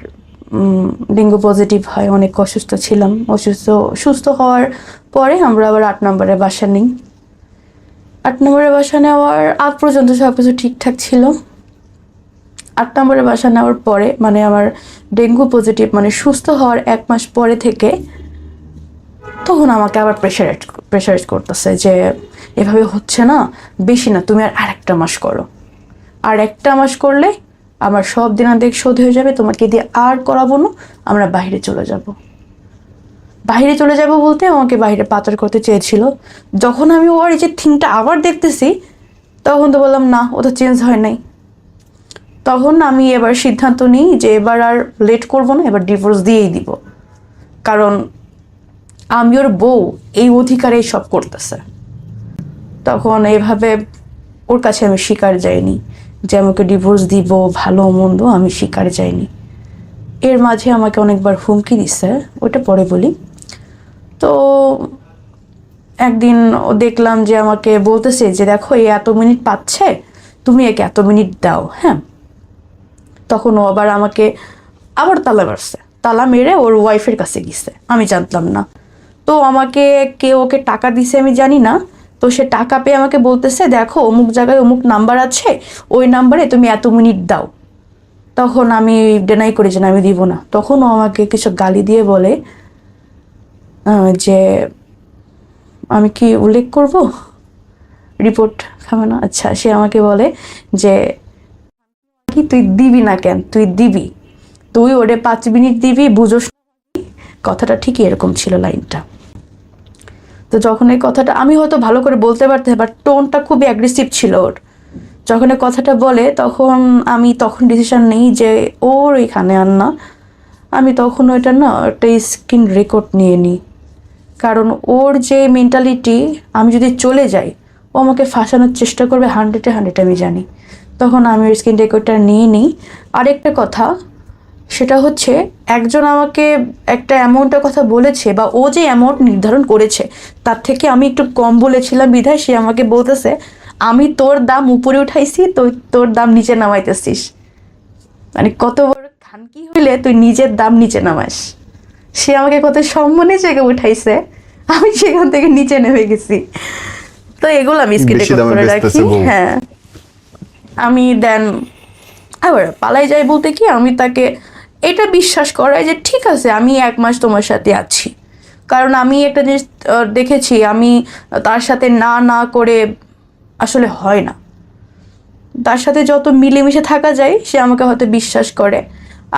Speaker 1: ডেঙ্গু পজিটিভ হয়, অনেক অসুস্থ ছিলাম, সুস্থ হওয়ার পরে আমরা আবার 8 নম্বরে বাসা নিই। 8 নম্বরে বাসা নেওয়ার আগ পর্যন্ত সব কিছু ঠিকঠাক ছিল। 8 নম্বরে বাসা নেওয়ার পরে, মানে আমার ডেঙ্গু পজিটিভ মানে সুস্থ হওয়ার 1 মাস পরে থেকে তখন আমাকে আবার প্রেশারাইজ করতেছে যে এভাবে হচ্ছে না, বেশি না, তুমি আর একটা মাস করো, আর একটা মাস করলে আমার সব দিনাদেক শোধ হয়ে যাবে, তোমাকে দিয়ে আর করাবো না, আমরা বাইরে চলে যাব বলতে আমাকে বাইরে পাচার করতে চেয়েছিল। যখন আমি ওর এই যে থিমটা আবার দেখতেছি তখন তো বললাম না, ও তো চেঞ্জ হয় নাই। তখন আমি এবার সিদ্ধান্ত নিই যে এবার আর লেট করবো না, এবার ডিভোর্স দিয়েই দিব, কারণ আমি ওর বউ, এই অধিকারে সব করতেছে। তখন এইভাবে ওর কাছে আমি শিকার যাইনি যে আমাকে ডিভোর্স দিব, ভালো মন্দ আমি শিকার যাইনি। এর মাঝে আমাকে অনেকবার হুমকি দিছে, ওটা পরে বলি। তো একদিন দেখলাম যে আমাকে বলতেছে যে দেখো এই এত মিনিট পাচ্ছে, তুমি একে এত মিনিট দাও। হ্যাঁ, তখন ও আবার আমাকে আবার তালা মারছে, তালা মেরে ওর ওয়াইফের কাছে গেছে, আমি জানতাম না। তো আমাকে কে ওকে টাকা দিছে আমি জানি না। তো সে টাকা পেয়ে আমাকে বলতেছে দেখো অমুক জায়গায় অমুক নাম্বার আছে, ওই নাম্বারে তুমি এত মিনিট দাও। তখন আমি ডেনাই করি যে না, আমি দিব না। তখন ও আমাকে কিছু গালি দিয়ে বলে যে আমি কি উল্লেখ করব, রিপোর্ট খাবে না? আচ্ছা, সে আমাকে বলে যে কি তুই দিবি না কেন, তুই দিবি, তুই ওরে 5 মিনিট দিবি, বুঝোস? কথাটা ঠিকই এরকম ছিল লাইনটা। তো যখন এই কথাটা আমি হয়তো ভালো করে বলতে পারতাম, বাট টোনটা খুবই অ্যাগ্রেসিভ ছিল ওর। যখন এই কথাটা বলে তখন আমি ডিসিশন নিই যে ওর এখানে আর না। আমি তখন ওইটা না একটা স্ক্রিন রেকর্ড নিয়ে নিই, কারণ ওর যে মেন্টালিটি, আমি যদি চলে যাই ও আমাকে ফাঁসানোর চেষ্টা করবে 100-100 আমি জানি। তখন আমি ওই স্ক্রিন রেকর্ডটা নিয়ে নিই। আরেকটা কথা, সেটা হচ্ছে একজন আমাকে একটা অ্যামাউন্টের কথা বলেছে, বা ও যে অ্যামাউন্ট নির্ধারণ করেছে তার থেকে আমি একটু কম বলেছিলাম বিধায় সে আমাকে বলতেছে আমি তোর দাম উপরে উঠাইছি, তোর দাম নিচে নামাইতেছিস। মানে কত বড় খানকি হইলে তুই নিজের দাম নিচে নামাস। সে আমাকে কত সম্মানের জায়গায় উঠাইছে, আমি সেখান থেকে নিচে নেমে গেছি। তো এগুলো আমি স্ক্রিন রেকর্ড করে রাখি। হ্যাঁ, আমি দেন আবার পালাই যাই বলতে কি, আমি তাকে এটা বিশ্বাস করাই যে ঠিক আছে আমি 1 মাস তোমার সাথে আছি। কারণ আমি একটা জিনিস দেখেছি, আমি তার সাথে না না করে আসলে হয় না। তার সাথে যত মিলেমিশে থাকা যায় সে আমাকে হয়তো বিশ্বাস করে।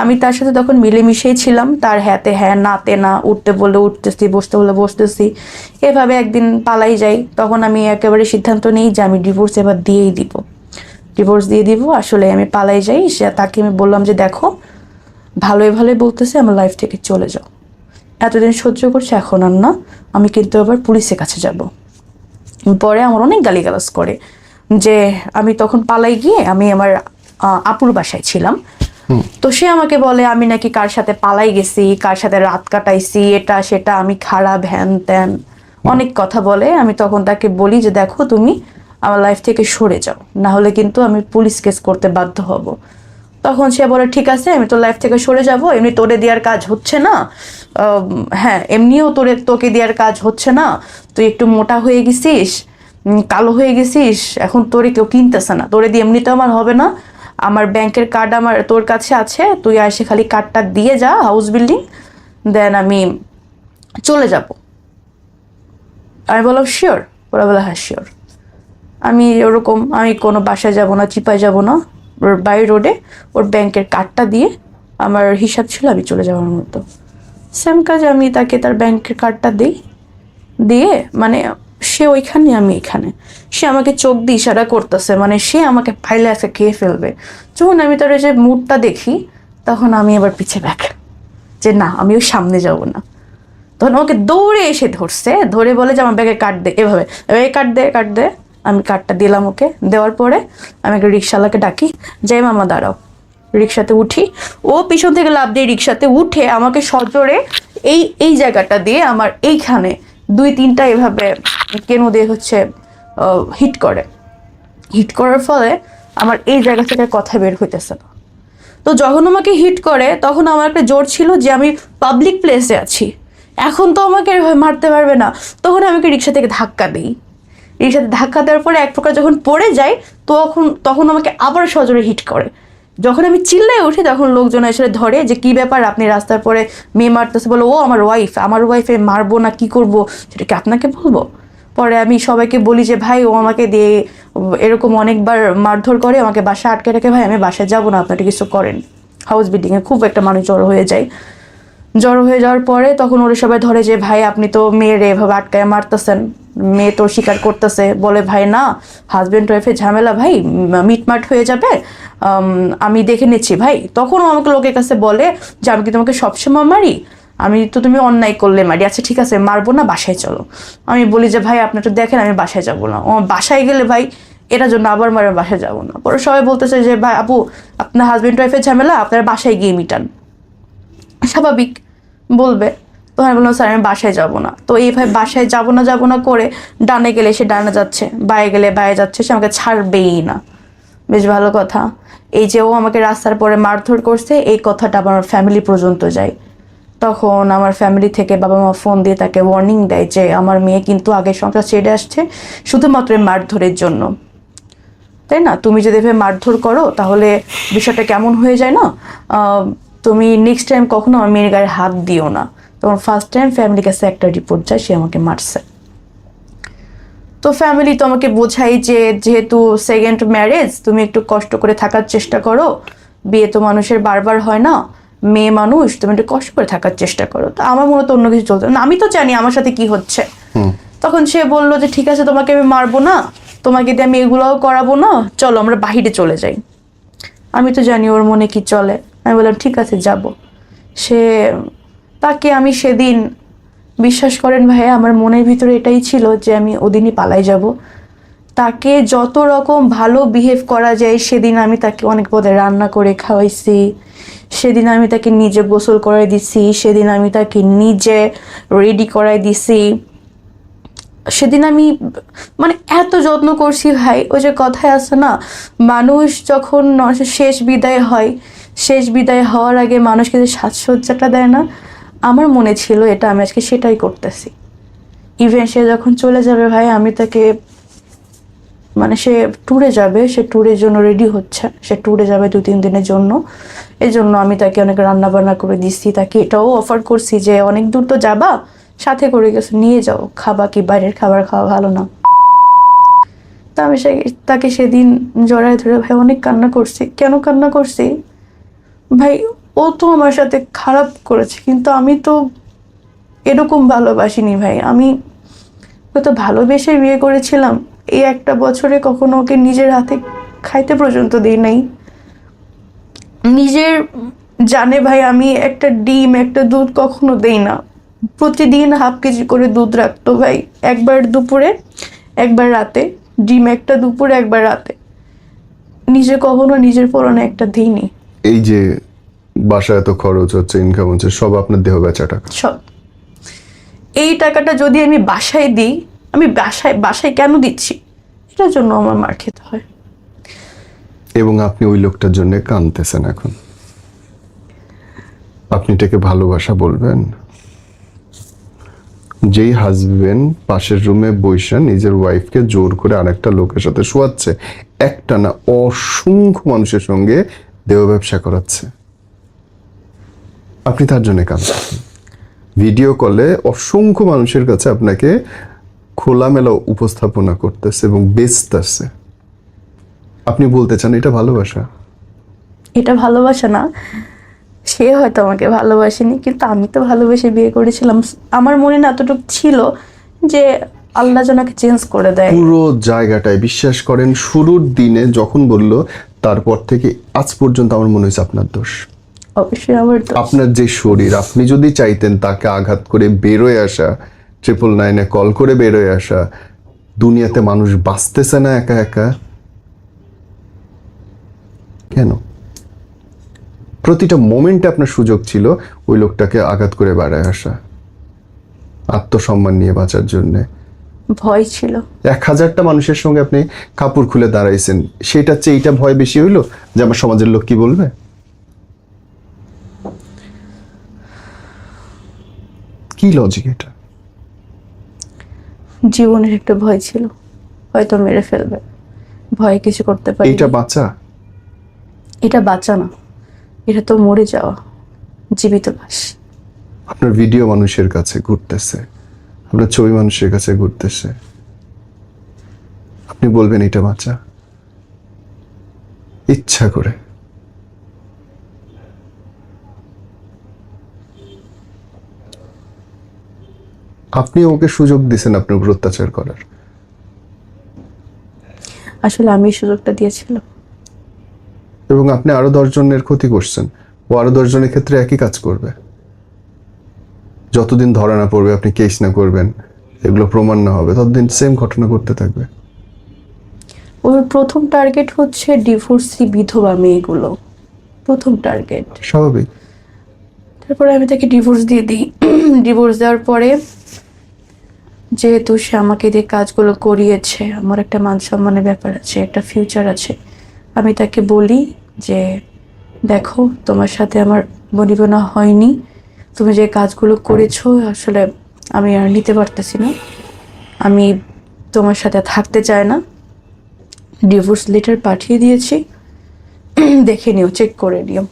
Speaker 1: আমি তার সাথে তখন মিলেমিশেই ছিলাম, তার হ্যাঁতে হ্যাঁ, নাতে না, উঠতে বললে উঠতেছি, বসতে বললে বসতেছি। এভাবে একদিন পালাই যাই। তখন আমি একেবারে সিদ্ধান্ত নিই যে আমি ডিভোর্স এবার দিয়েই দিব, ডিভোর্স দিয়ে দিব। আসলে আমি পালাই যাই। তাকে আমি বললাম যে দেখো ভালোই ভালোই বলতেছে আমার লাইফ থেকে চলে যাও, এতদিন সহ্য করছে, এখন আর না, আমি কিন্তু আবার পুলিশের কাছে যাব। পরে আমার অনেক গালিগালাজ করে যে আমি তখন পালাই গিয়ে আমি আমার আপুর বাসায় ছিলাম। তো সে আমাকে বলে আমি নাকি কার সাথে পালাই গেছি, কার সাথে রাত কাটাইছি, এটা সেটা, আমি খারাপ, হ্যান ত্যান অনেক কথা বলে। আমি তখন তাকে বলি যে দেখো তুমি আমার লাইফ থেকে সরে যাও, না হলে কিন্তু আমি পুলিশ কেস করতে বাধ্য হব। তখন সে বলে ঠিক আছে আমি তোর লাইফ থেকে সরে যাব, এমনি তোরে দেওয়ার কাজ হচ্ছে না, হ্যাঁ এমনিও তোকে দেওয়ার কাজ হচ্ছে না, তুই একটু মোটা হয়ে গেছিস, কালো হয়ে গেছিস, এখন তোরে কেউ কিনতেছে না, তোরে দিয়ে এমনিতেও আমার হবে না, আমার ব্যাংকের কার্ড আমার তোর কাছে আছে, তুই এসে খালি কার্ডটা দিয়ে যা, হাউস বিল্ডিং, দেন আমি চলে যাব। আমি বললাম শিওর? ওরা বলে হ্যাঁ শিওর। আমি ওরকম, আমি কোনো বাসায় যাব না, চিপায় যাব না, ওর বাই রোডে ওর ব্যাংকের কার্ডটা দিয়ে আমার হিসাব ছিল আমি চলে যাওয়ার মতো। সেম কাজ আমি তাকে তার ব্যাংকের কার্ডটা দিই, দিয়ে মানে সে ওইখানে আমি এখানে, সে আমাকে চোখ দিয়ে ইশারা করতেছে, মানে সে আমাকে পাইলে আজকে খেয়ে ফেলবে। যখন আমি তার যে মুডটা দেখি তখন আমি আবার পিছে ব্যাক, যে না আমি ওই সামনে যাব না। তখন আমাকে দৌড়ে এসে ধরছে, ধরে বলে যে আমার ব্যাগে কার্ড দে, এভাবে কার্ড দে, কার্ড দে। আমি কার্ডটা দিলাম ওকে, দেওয়ার পরে আমি একটা রিক্সাওয়ালাকে ডাকি, যাই মামা দাঁড়াও। রিক্সাতে উঠি, ও পিছন থেকে লাফ দিয়ে রিক্সাতে উঠে আমাকে সজোরে এই জায়গাটা দিয়ে আমার এইখানে 2-3টা এভাবে কেন দিয়ে হচ্ছে হিট করে। হিট করার ফলে আমার এই জায়গা থেকে কথা বের হইতেছে না। তো যখন আমাকে হিট করে তখন আমার একটা জোর ছিল যে আমি পাবলিক প্লেসে আছি, এখন তো আমাকে এভাবে মারতে পারবে না। তখন আমাকে রিক্সা থেকে ধাক্কা দিই, রিক্সাতে ধাক্কা দেওয়ার পরে এক প্রকার যখন পড়ে যাই তখন আমাকে আবার সজোরে হিট করে। যখন আমি চিল্লাই উঠি তখন লোকজন এসে ধরে যে কি ব্যাপার, আপনি রাস্তার পরে মেয়ে মারতেছে, বলো ও আমার ওয়াইফে মারবো না কি করব সেটা কি আপনাকে বলবো? পরে আমি সবাইকে বলি যে ভাই ও আমাকে দিয়ে এরকম অনেকবার মারধর করে, আমাকে বাসায় আটকে রাখে, ভাই আমি বাসায় যাবো না, আপনারা কিছু করেন। হাউস বিল্ডিংয়ে খুব একটা মানুষ জড়ো হয়ে যায়। জড়ো হয়ে যাওয়ার পরে তখন ওরা সবাই ধরে যে ভাই আপনি তো মেয়েরে এভাবে আটকায় মারতেছেন, মেয়ে তো স্বীকার করতেছে। বলে ভাই না, হাজব্যান্ড ওয়াইফের ঝামেলা ভাই, মিটমাট হয়ে যাবে, আমি দেখে নিচ্ছি ভাই। তখনও আমাকে লোকের কাছে বলে যে আমি কি তোমাকে সবসময় মারি, আমি তো তুমি অন্যায় করলে মারি, আচ্ছা ঠিক আছে মারবো না, বাসায় চলো। আমি বলি যে ভাই আপনি একটু দেখেন, আমি বাসায় যাবো না। ও বাসায় গেলে ভাই এটার জন্য আবার মারে বাসায় যাবো না। পরে সবাই বলতেছে যে ভাই আপু আপনার হাজবেন্ড ওয়াইফের ঝামেলা আপনার বাসায় গিয়ে মিটান, স্বাভাবিক বলবে। তো আমি বললাম স্যার আমি বাসায় যাব না। তো এইভাবে বাসায় যাব না করে ডানে গেলে সে ডানে যাচ্ছে, বায়ে গেলে বায়ে যাচ্ছে, সে আমাকে ছাড়বেই না। বেশ ভালো কথা, এই যে ও আমাকে রাস্তার পরে মারধর করছে এই কথাটা আমার ফ্যামিলি পর্যন্ত যায়। তখন আমার ফ্যামিলি থেকে বাবা মা ফোন দিয়ে তাকে ওয়ার্নিং দেয় যে আমার মেয়ে কিন্তু আগে সংসার ছেড়ে আসছে শুধুমাত্র এই মারধরের জন্য, তাই না? তুমি যদি এভাবে মারধর করো তাহলে বিষয়টা কেমন হয়ে যায় না, তুমি নেক্সট টাইম কখনো আমার মেয়ের গায়ে হাত দিও না। তখন ফার্স্ট টাইম ফ্যামিলির কাছে একটা রিপোর্ট যায় সে আমাকে মারছে। তো ফ্যামিলি তো আমাকে বোঝাই যে যেহেতু সেকেন্ড ম্যারেজ তুমি একটু কষ্ট করে থাকার চেষ্টা করো, বিয়ে তো মানুষের বারবার হয় না, মেয়ে মানুষ তুমি একটু কষ্ট করে থাকার চেষ্টা করো। তো আমার মনে তো অন্য কিছু চলতো না, আমি তো জানি আমার সাথে কি হচ্ছে। তখন সে বললো যে ঠিক আছে তোমাকে আমি মারবো না, তোমাকে দিয়ে আমি এগুলোও করাবো না, চলো আমরা বাহিরে চলে যাই। আমি তো জানি ওর মনে কি চলে, আমি বললাম ঠিক আছে যাব। তাকে আমি সেদিন, বিশ্বাস করেন ভাই আমার মনের ভিতরে এটাই ছিল যে আমি ওদিনই পালাই যাব। তাকে যত রকম ভালো বিহেভ করা যায় সেদিন আমি তাকে অনেক পদে রান্না করে খাওয়াইছি, সেদিন আমি তাকে নিজে গোসল করাই দিছি, সেদিন আমি তাকে নিজে রেডি করাই দিছি, সেদিন আমি মানে এত যত্ন করছি ভাই। ওই যে কথায় আছে না, মানুষ যখন শেষ বিদায় হয়, শেষ বিদায় হওয়ার আগে মানুষকে যে সাজসজ্জাটা দেয় না, আমার মনে ছিল এটা আমি আজকে সেটাই করতেছি। ইভেন সে যখন চলে যাবে ভাই আমি তাকে মানে সে ট্যুরে যাবে, সে ট্যুরের জন্য রেডি হচ্ছে, সে ট্যুরে যাবে 2-3 দিনের জন্য। এই জন্য আমি তাকে অনেক রান্না বান্না করে দিচ্ছি, তাকে এটাও অফার করছি যে অনেক দূর তো যাবা, সাথে করে কিছু নিয়ে যাও, খাবা কি বাইরের খাবার খাওয়া ভালো না। তা আমি তাকে সেদিন জড়ায় ধরে ভাই অনেক কান্না করছি। কেন কান্না করছি ভাই, ও তো আমার সাথে খারাপ করেছে কিন্তু আমি তো এরকম ভালোবাসিনি ভাই। আমি তো ভালোবেসে বিয়ে করেছিলাম, এই একটা বছরে কখনো ওকে নিজের হাতে খাইতে পর্যন্ত দিই নাই। নিজের জানে ভাই আমি একটা ডিম একটা দুধ কখনো দেই না, প্রতিদিন হাফ কেজি করে দুধ রাখতো ভাই, একবার দুপুরে একবার রাতে, ডিম একটা দুপুরে একবার রাতে। নিজে কখনো নিজের পরনে একটা দিইনি।
Speaker 2: এই যে বাসায় এত খরচ হচ্ছে, ইনকাম হচ্ছে, সব আপনার দেহ বেচা টাকা?
Speaker 1: সব। এই টাকাটা যদি আমি বাসায় দিই, আমি বাসায় কেন দিচ্ছি, এটার জন্য আমার মার খেতে হয়।
Speaker 2: এবং আপনি ওই লোকটার জন্য কাঁদতেছেন এখন। আপনি এটাকে ভালোবাসা বলবেন? যেই হাজবেন্ড পাশের রুমে বসে নিজের ওয়াইফকে জোর করে আরেকটা লোকের সাথে শোয়াচ্ছে, একটা না অসংখ্য মানুষের সঙ্গে দেহ ব্যবসা করাচ্ছে, আপনি তার জন্য কাঁদতেছেন। ভিডিও কলে অসংখ্য মানুষের কাছে আপনাকে খোলামেলা উপস্থাপনা করতেছে এবং বেচতেছে, আপনি বলতে চান এটা ভালোবাসা?
Speaker 1: এটা ভালোবাসা না, সে হয়তো আমাকে ভালোবাসেনি কিন্তু আমি তো ভালোবেসে বিয়ে করেছিলাম। আমার মনে না এতটুকু ছিল যে আল্লাহ জনাকে চেঞ্জ করে দেয়।
Speaker 2: পুরো জায়গাটায় বিশ্বাস করেন, শুরুর দিনে যখন বলল তারপর থেকে আজ পর্যন্ত আমার মনে হয়েছে আপনার দোষ।
Speaker 1: অবশ্যই আমার দোষ।
Speaker 2: আপনার যে শরীর, আপনি যদি চাইতেন তাকে আঘাত করে বেরোয় আসা, 999-এ কল করে বেরোয় আসা, দুনিয়াতে মানুষ বাঁচতেছে না একা একা কেন? প্রতিটা মোমেন্টে আপনার সুযোগ ছিল ওই লোকটাকে আঘাত করে বেড়ায় আসা, আত্মসম্মান নিয়ে বাঁচার জন্য।
Speaker 1: ভয় ছিল।
Speaker 2: 1000টা মানুষের সঙ্গে আপনি কাপড় খুলে দাঁড়াইছেন, সেটার চেয়ে এইটা ভয় বেশি হইলো যে আমার সমাজের লোক কি বলবে? কি লজিক এটা?
Speaker 1: জীবনের একটা ভয় ছিল, হয়তো মেরে ফেলবে, ভয় কিছু করতে পারি।
Speaker 2: এটা বাঁচা?
Speaker 1: এটা বাঁচা না, এটা তো মরে যাওয়া, জীবিত লাশ।
Speaker 2: আপনার ভিডিও মানুষের কাছে ঘুরতেছে, আপনার ছবি মানুষের কাছে ঘুরতেছে, আপনি বলবেন এটা বাঁচা? ইচ্ছা করে। আপনি ওকে সুযোগ দিয়েছেন আপনার উপর অত্যাচার করার।
Speaker 1: আসলে আমি সুযোগটা দিয়েছিলাম।
Speaker 2: এবং আপনি আরো 10 জনের ক্ষতি করছেন, ও আরো 10 জনের ক্ষেত্রে একই কাজ করবে। যতদিন ধরা না পড়বে, আপনি কেস না করবেন, এগুলো প্রমাণ না হবে, ততদিন সেম ঘটনা করতে থাকবে।
Speaker 1: ওর প্রথম টার্গেট হচ্ছে ডিভোর্সি বিধবা মেয়েগুলো, প্রথম টার্গেট।
Speaker 2: স্বাভাবিক।
Speaker 1: তারপরে আমি তাকে ডিভোর্স দিয়ে দিই। ডিভোর্স দেওয়ার পরে যেহেতু সে আমাকে দিয়ে কাজগুলো করিয়েছে, আমার একটা মান সম্মানের ব্যাপার আছে, একটা ফিউচার আছে, আমি তাকে বলি যে দেখো তোমার সাথে আমার বনিবনা হয়নি, তুমি যে কাজগুলো করেছো আসলে আমি আর নিতে পারতেছি না, আমি তোমার সাথে থাকতে চাই না, ডিভোর্স লেটার পাঠিয়ে দিয়েছি, দেখে নিও, চেক করে নিও।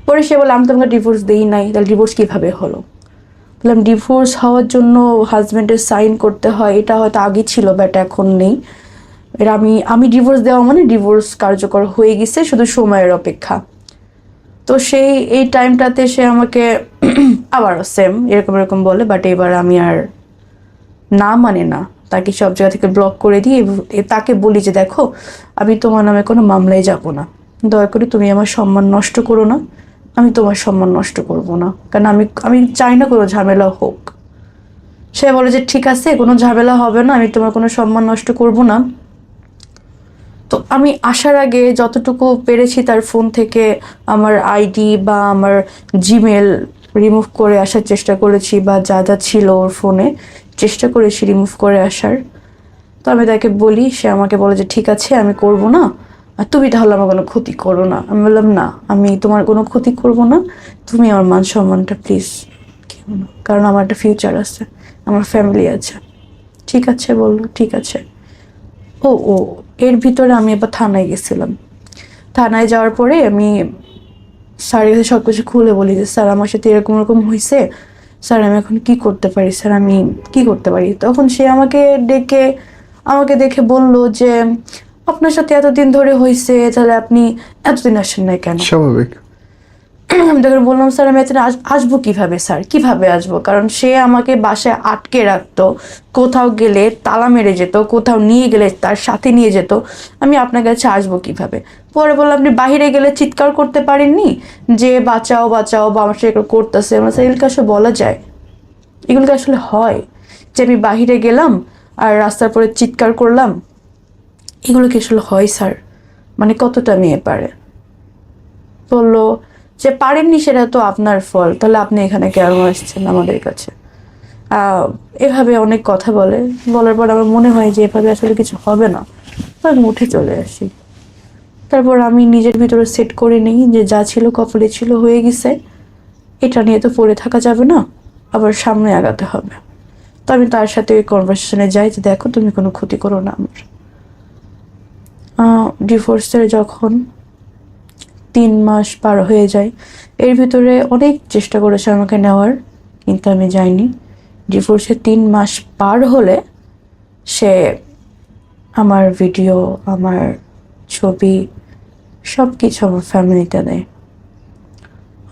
Speaker 1: পরে সে বলে আমি তোমাকে ডিভোর্স দিই নাই, তাহলে ডিভোর্স কীভাবে হলো? বললাম ডিভোর্স হওয়ার জন্য হাজব্যান্ডের সাইন করতে হয়, এটা হয়তো আগে ছিল বাট এখন নেই। এর আমি ডিভোর্স দেওয়া মানে ডিভোর্স কার্যকর হয়ে গেছে, শুধু সময়ের অপেক্ষা। তো সেই এই টাইমটাতে সে আমাকে আবারও সেম এরকম এরকম বলে, বাট এবার আমি আর না মানে না, তাকে সব জায়গা থেকে ব্লক করে দিই। তাকে বলি যে দেখো আমি তোমার নামে কোনো মামলায় যাব না, দয়া করে তুমি আমার সম্মান নষ্ট করো না, আমি তোমার সম্মান নষ্ট করব না, কারণ আমি চাই না কোনো ঝামেলা হোক। সে বলে যে ঠিক আছে কোনো ঝামেলা হবে না, আমি তোমার কোনো সম্মান নষ্ট করব না। তো আমি আসার আগে যতটুকু পেরেছি তার ফোন থেকে আমার আইডি বা আমার জিমেল রিমুভ করে আসার চেষ্টা করেছি, বা যা যা ছিল ওর ফোনে চেষ্টা করেছি রিমুভ করে আসার। তো আমি তাকে বলি, সে আমাকে বলে যে ঠিক আছে আমি করব না, আর তুমি তাহলে আমার কোনো ক্ষতি করো না। আমি বললাম না, আমি তোমার কোনো ক্ষতি করব না, তুমি আমার মান সম্মানটা প্লিজ কেউ না, কারণ আমার একটা ফিউচার আছে, আমার ফ্যামিলি আছে। ঠিক আছে বললো, ঠিক আছে। ও ও এর ভিতরে আমি এবার থানায় গেছিলাম। থানায় যাওয়ার পরে আমি স্যারের কাছে সব কিছু খুলে বলি যে স্যার আমার সাথে এরকম এরকম হয়েছে, স্যার আমি এখন কি করতে পারি, স্যার আমি কি করতে পারি? তখন সে আমাকে দেখে বলল যে আপনার সাথে এতদিন ধরে হয়েছে, তাহলে আপনি এতদিন আসেন নাই কেন?
Speaker 2: স্বাভাবিক।
Speaker 1: আমি তখন বললাম স্যার আমি এতদিন আসবো কিভাবে, স্যার কিভাবে আসবো? কারণ সে আমাকে বাসায় আটকে রাখতো, কোথাও গেলে তালা মেরে যেত, কোথাও নিয়ে গেলে তার সাথে নিয়ে যেত, আমি আপনার কাছে আসবো কিভাবে? পরে বললাম আপনি বাইরে গেলে চিৎকার করতে পারেননি যে বাঁচাও বাঁচাও, বা আমার সাথে এগুলো করতেছে? আমার স্যার এগুলোকে আসলে বলা যায়, এগুলোকে আসলে হয় যে আমি বাহিরে গেলাম আর রাস্তার পরে চিৎকার করলাম, এগুলো কি আসলে হয় স্যার? মানে কতটা মেয়ে পারে? বললো যে পারেননি সেটা তো আপনার ফল, তাহলে আপনি এখানে কেন আসছেন আমাদের কাছে? এভাবে অনেক কথা বলার পর আমার মনে হয় যে এভাবে আসলে কিছু হবে না, তো আমি উঠে চলে আসি। তারপর আমি নিজের ভিতরে সেট করে নিই যে যা ছিল কপালে ছিল, হয়ে গেছে, এটা নিয়ে তো পড়ে থাকা যাবে না, আবার সামনে আগাতে হবে। তো আমি তার সাথে ওই কনভারসেশনে যাই যে দেখো তুমি কোনো ক্ষতি করো না আমার। ডিভোর্সের যখন 3 মাস পার হয়ে যায়, এর ভিতরে অনেক চেষ্টা করেছে আমাকে নেওয়ার, কিন্তু আমি যাইনি। ডিভোর্সের 3 মাস পার হলে সে আমার ভিডিও, আমার ছবি, সব কিছু আমার ফ্যামিলিতে দেয়।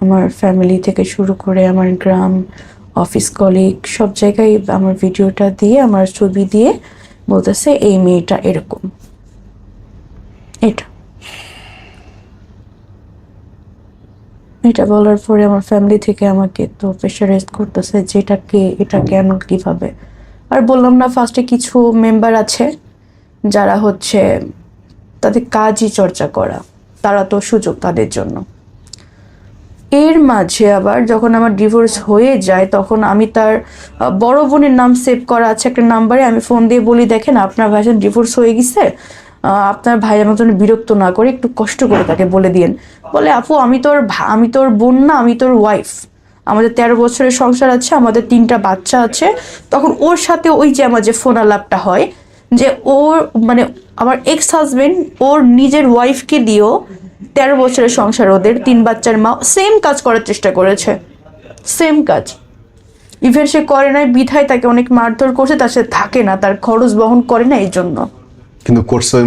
Speaker 1: আমার ফ্যামিলি থেকে শুরু করে আমার গ্রাম, অফিস কলিগ, সব জায়গায় আমার ভিডিওটা দিয়ে, আমার ছবি দিয়ে বলতেছে এই মেয়েটা এরকম। এটা বলার পরে আমার ফ্যামিলি থেকে আমাকে তো প্রেশারাইজ করতেছে যে এটা কেন, কিভাবে। আর বললাম না ফার্স্টে কিছু মেম্বার আছে যারা হচ্ছে তাদের কাজই চর্চা করা, তারা তো সুযোগ তাদের জন্য। এর মাঝে আবার যখন আমার ডিভোর্স হয়ে যায়, তখন আমি তার বড় বোনের নাম সেভ করা আছে একটা নাম্বারে, আমি ফোন দিয়ে বলি দেখেন আপনার ভাইয়ের ডিভোর্স হয়ে গেছে, আপনার ভাই আমার জন্য বিরক্ত না করে একটু কষ্ট করে তাকে বলে দিয়েন। বলে আপু আমি তোর বোন না, আমি তোর ওয়াইফ, আমাদের 13 বছরের সংসার আছে, আমাদের 3টা বাচ্চা আছে। তখন ওর সাথে ওই যে আমার যে ফোন আলাপটা হয়, যে ওর মানে আমার এক্স হাজবেন্ড ওর নিজের ওয়াইফকে দিয়েও 13 বছরের সংসার, ওদের 3 বাচ্চার মা, সেম কাজ করার চেষ্টা করেছে, সেম কাজ। ইভেন সে করে নাই বিধায় তাকে অনেক মারধর করছে, তার সাথে থাকে না, তার খরচ বহন করে না এই জন্য।
Speaker 2: কিন্তু করছে ওই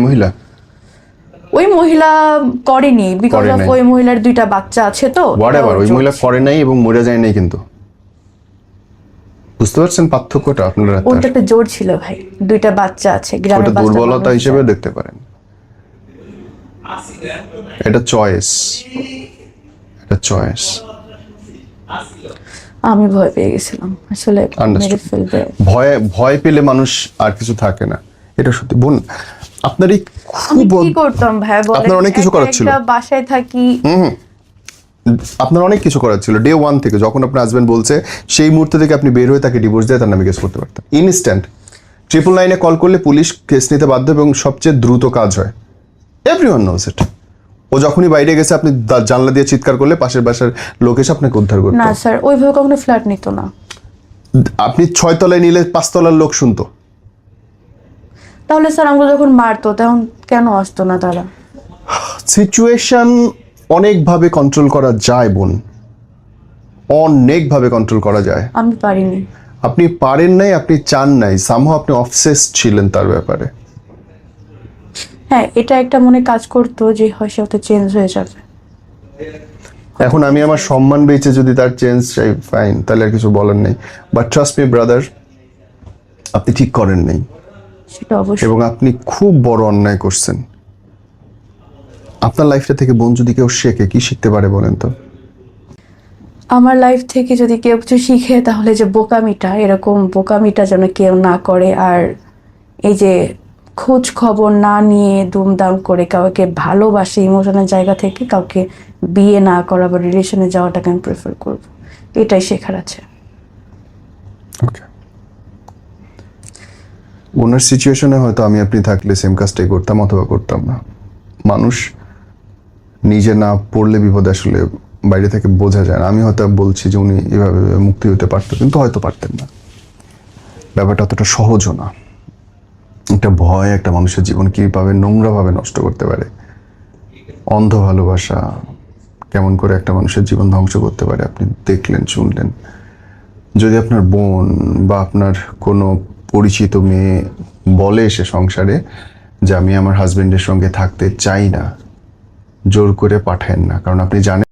Speaker 2: মহিলা
Speaker 1: করেনি, বিকজ অফ ওই মহিলার 2টা বাচ্চা আছে। তো
Speaker 2: ওই মহিলা করে নাই এবং মরে যায় নাই, কিন্তু বুঝতে পারছেন পার্থক্যটা আপনারা?
Speaker 1: ওটা একটা জোর ছিল ভাই, 2টা বাচ্চা আছে, গ্রামের বাচ্চা,
Speaker 2: দুর্বলতা হিসেবে দেখতে পারেন। এটা চয়েস।
Speaker 1: আমি ভয় পেয়ে গেছিলাম আসলে,
Speaker 2: Understood.
Speaker 1: মেরে ফেলবে।
Speaker 2: ভয় ভয় পেলে মানুষ আর কিছু থাকে না, এটা সত্যি। বোন, আপনার এই
Speaker 1: আমি
Speaker 2: খুব
Speaker 1: কি করতাম ভাই বলেন?
Speaker 2: আপনার অনেক কিছু
Speaker 1: একা
Speaker 2: করার ছিল।
Speaker 1: একটা বাসায় থাকি।
Speaker 2: আপনার অনেক কিছু করার ছিল। ডে 1 থেকে যখন আপনার হাজবেন্ড বলছে সেই মুহূর্ত থেকে আপনি বের হয়ে তাকে ডিভোর্স দিয়ে তার নামে কেস করতে পারতেন ইনস্ট্যান্ট। 999-এ কল করলে পুলিশ কেস নিতে বাধ্য এবং সবচেয়ে দ্রুত কাজ হয়। Everyone knows it. ও যখনই বাইরে গেছে আপনি জানলা দিয়ে চিৎকার করলে পাশের বাসার লোক এসে আপনাকে উদ্ধার করতো।
Speaker 1: না স্যার, ওইভাবে কখনো ফ্ল্যাট নিত না।
Speaker 2: আপনি 6 তলায় নিলে 5 তলার লোক শুনতো।
Speaker 1: তাহলে স্যার আমরা যখন মারতো তখন কেন আসতো না তারা?
Speaker 2: সিচুয়েশন অনেকভাবে কন্ট্রোল করা যায় বোন, অনেকভাবে কন্ট্রোল করা যায়।
Speaker 1: আমি পারিনি।
Speaker 2: আপনি পারেন নাই, আপনি চান নাই, সামহাও আপনি অবসেসড ছিলেন তার ব্যাপারে।
Speaker 1: হ্যাঁ, এটা একটা মনে কাজ করতো যে হয় সে হয়তো চেঞ্জ হয়ে যাবে।
Speaker 2: এখন আমি আমার সম্মান বেঁচে যদি তার চেঞ্জ চাই, ফাইন, তাহলে আর কিছু বলার নেই। বাট ট্রাস্ট মি ব্রাদার, আপনি ঠিক করেন নাই
Speaker 1: সেটা অবশ্যই।
Speaker 2: এবং আপনি খুব বড় অন্যায় করছেন। আপনার লাইফটা থেকে বোন যদি কেউ শেখে, কি শিখতে পারে বলেন তো?
Speaker 1: আমার লাইফ থেকে যদি কেউ কিছু শিখে তাহলে যে বোকামিটা, এরকম বোকামিটা যেন কেউ না করে। আর এই যে খোঁজ খবর না নিয়ে দুমদাম করে কাউকে ভালোবাসে ইমোশনাল জায়গা থেকে কাউকে বিয়ে না করা বা রিলেশনে যাওয়াটাকে আমি প্রেফার করব, এটাই শেখার আছে।
Speaker 2: ওকে, ওনার সিচুয়েশনে হয়তো আমি আপনি থাকলে সেম কাজটাই করতাম অথবা করতাম না। মানুষ নিজে না পড়লে বিপদ আসলে বাইরে থেকে বোঝা যায় না। আমি হয়তো বলছি যে উনি এভাবে মুক্তি হতে পারতো, কিন্তু হয়তো পারতেন না। ব্যাপারটা অতটা সহজও না। একটা ভয় একটা মানুষের জীবন কীভাবে নোংরাভাবে নষ্ট করতে পারে। অন্ধ ভালোবাসা কেমন করে একটা মানুষের জীবন ধ্বংস করতে পারে আপনি দেখলেন, শুনলেন। যদি আপনার বোন বা আপনার কোনো পরিচিত মেয়ে বলে এসে সংসারে যে আমি আমার হাজবেন্ডের সঙ্গে থাকতে চাই না, জোর করে পাঠায়েন না, কারণ আপনি জানেন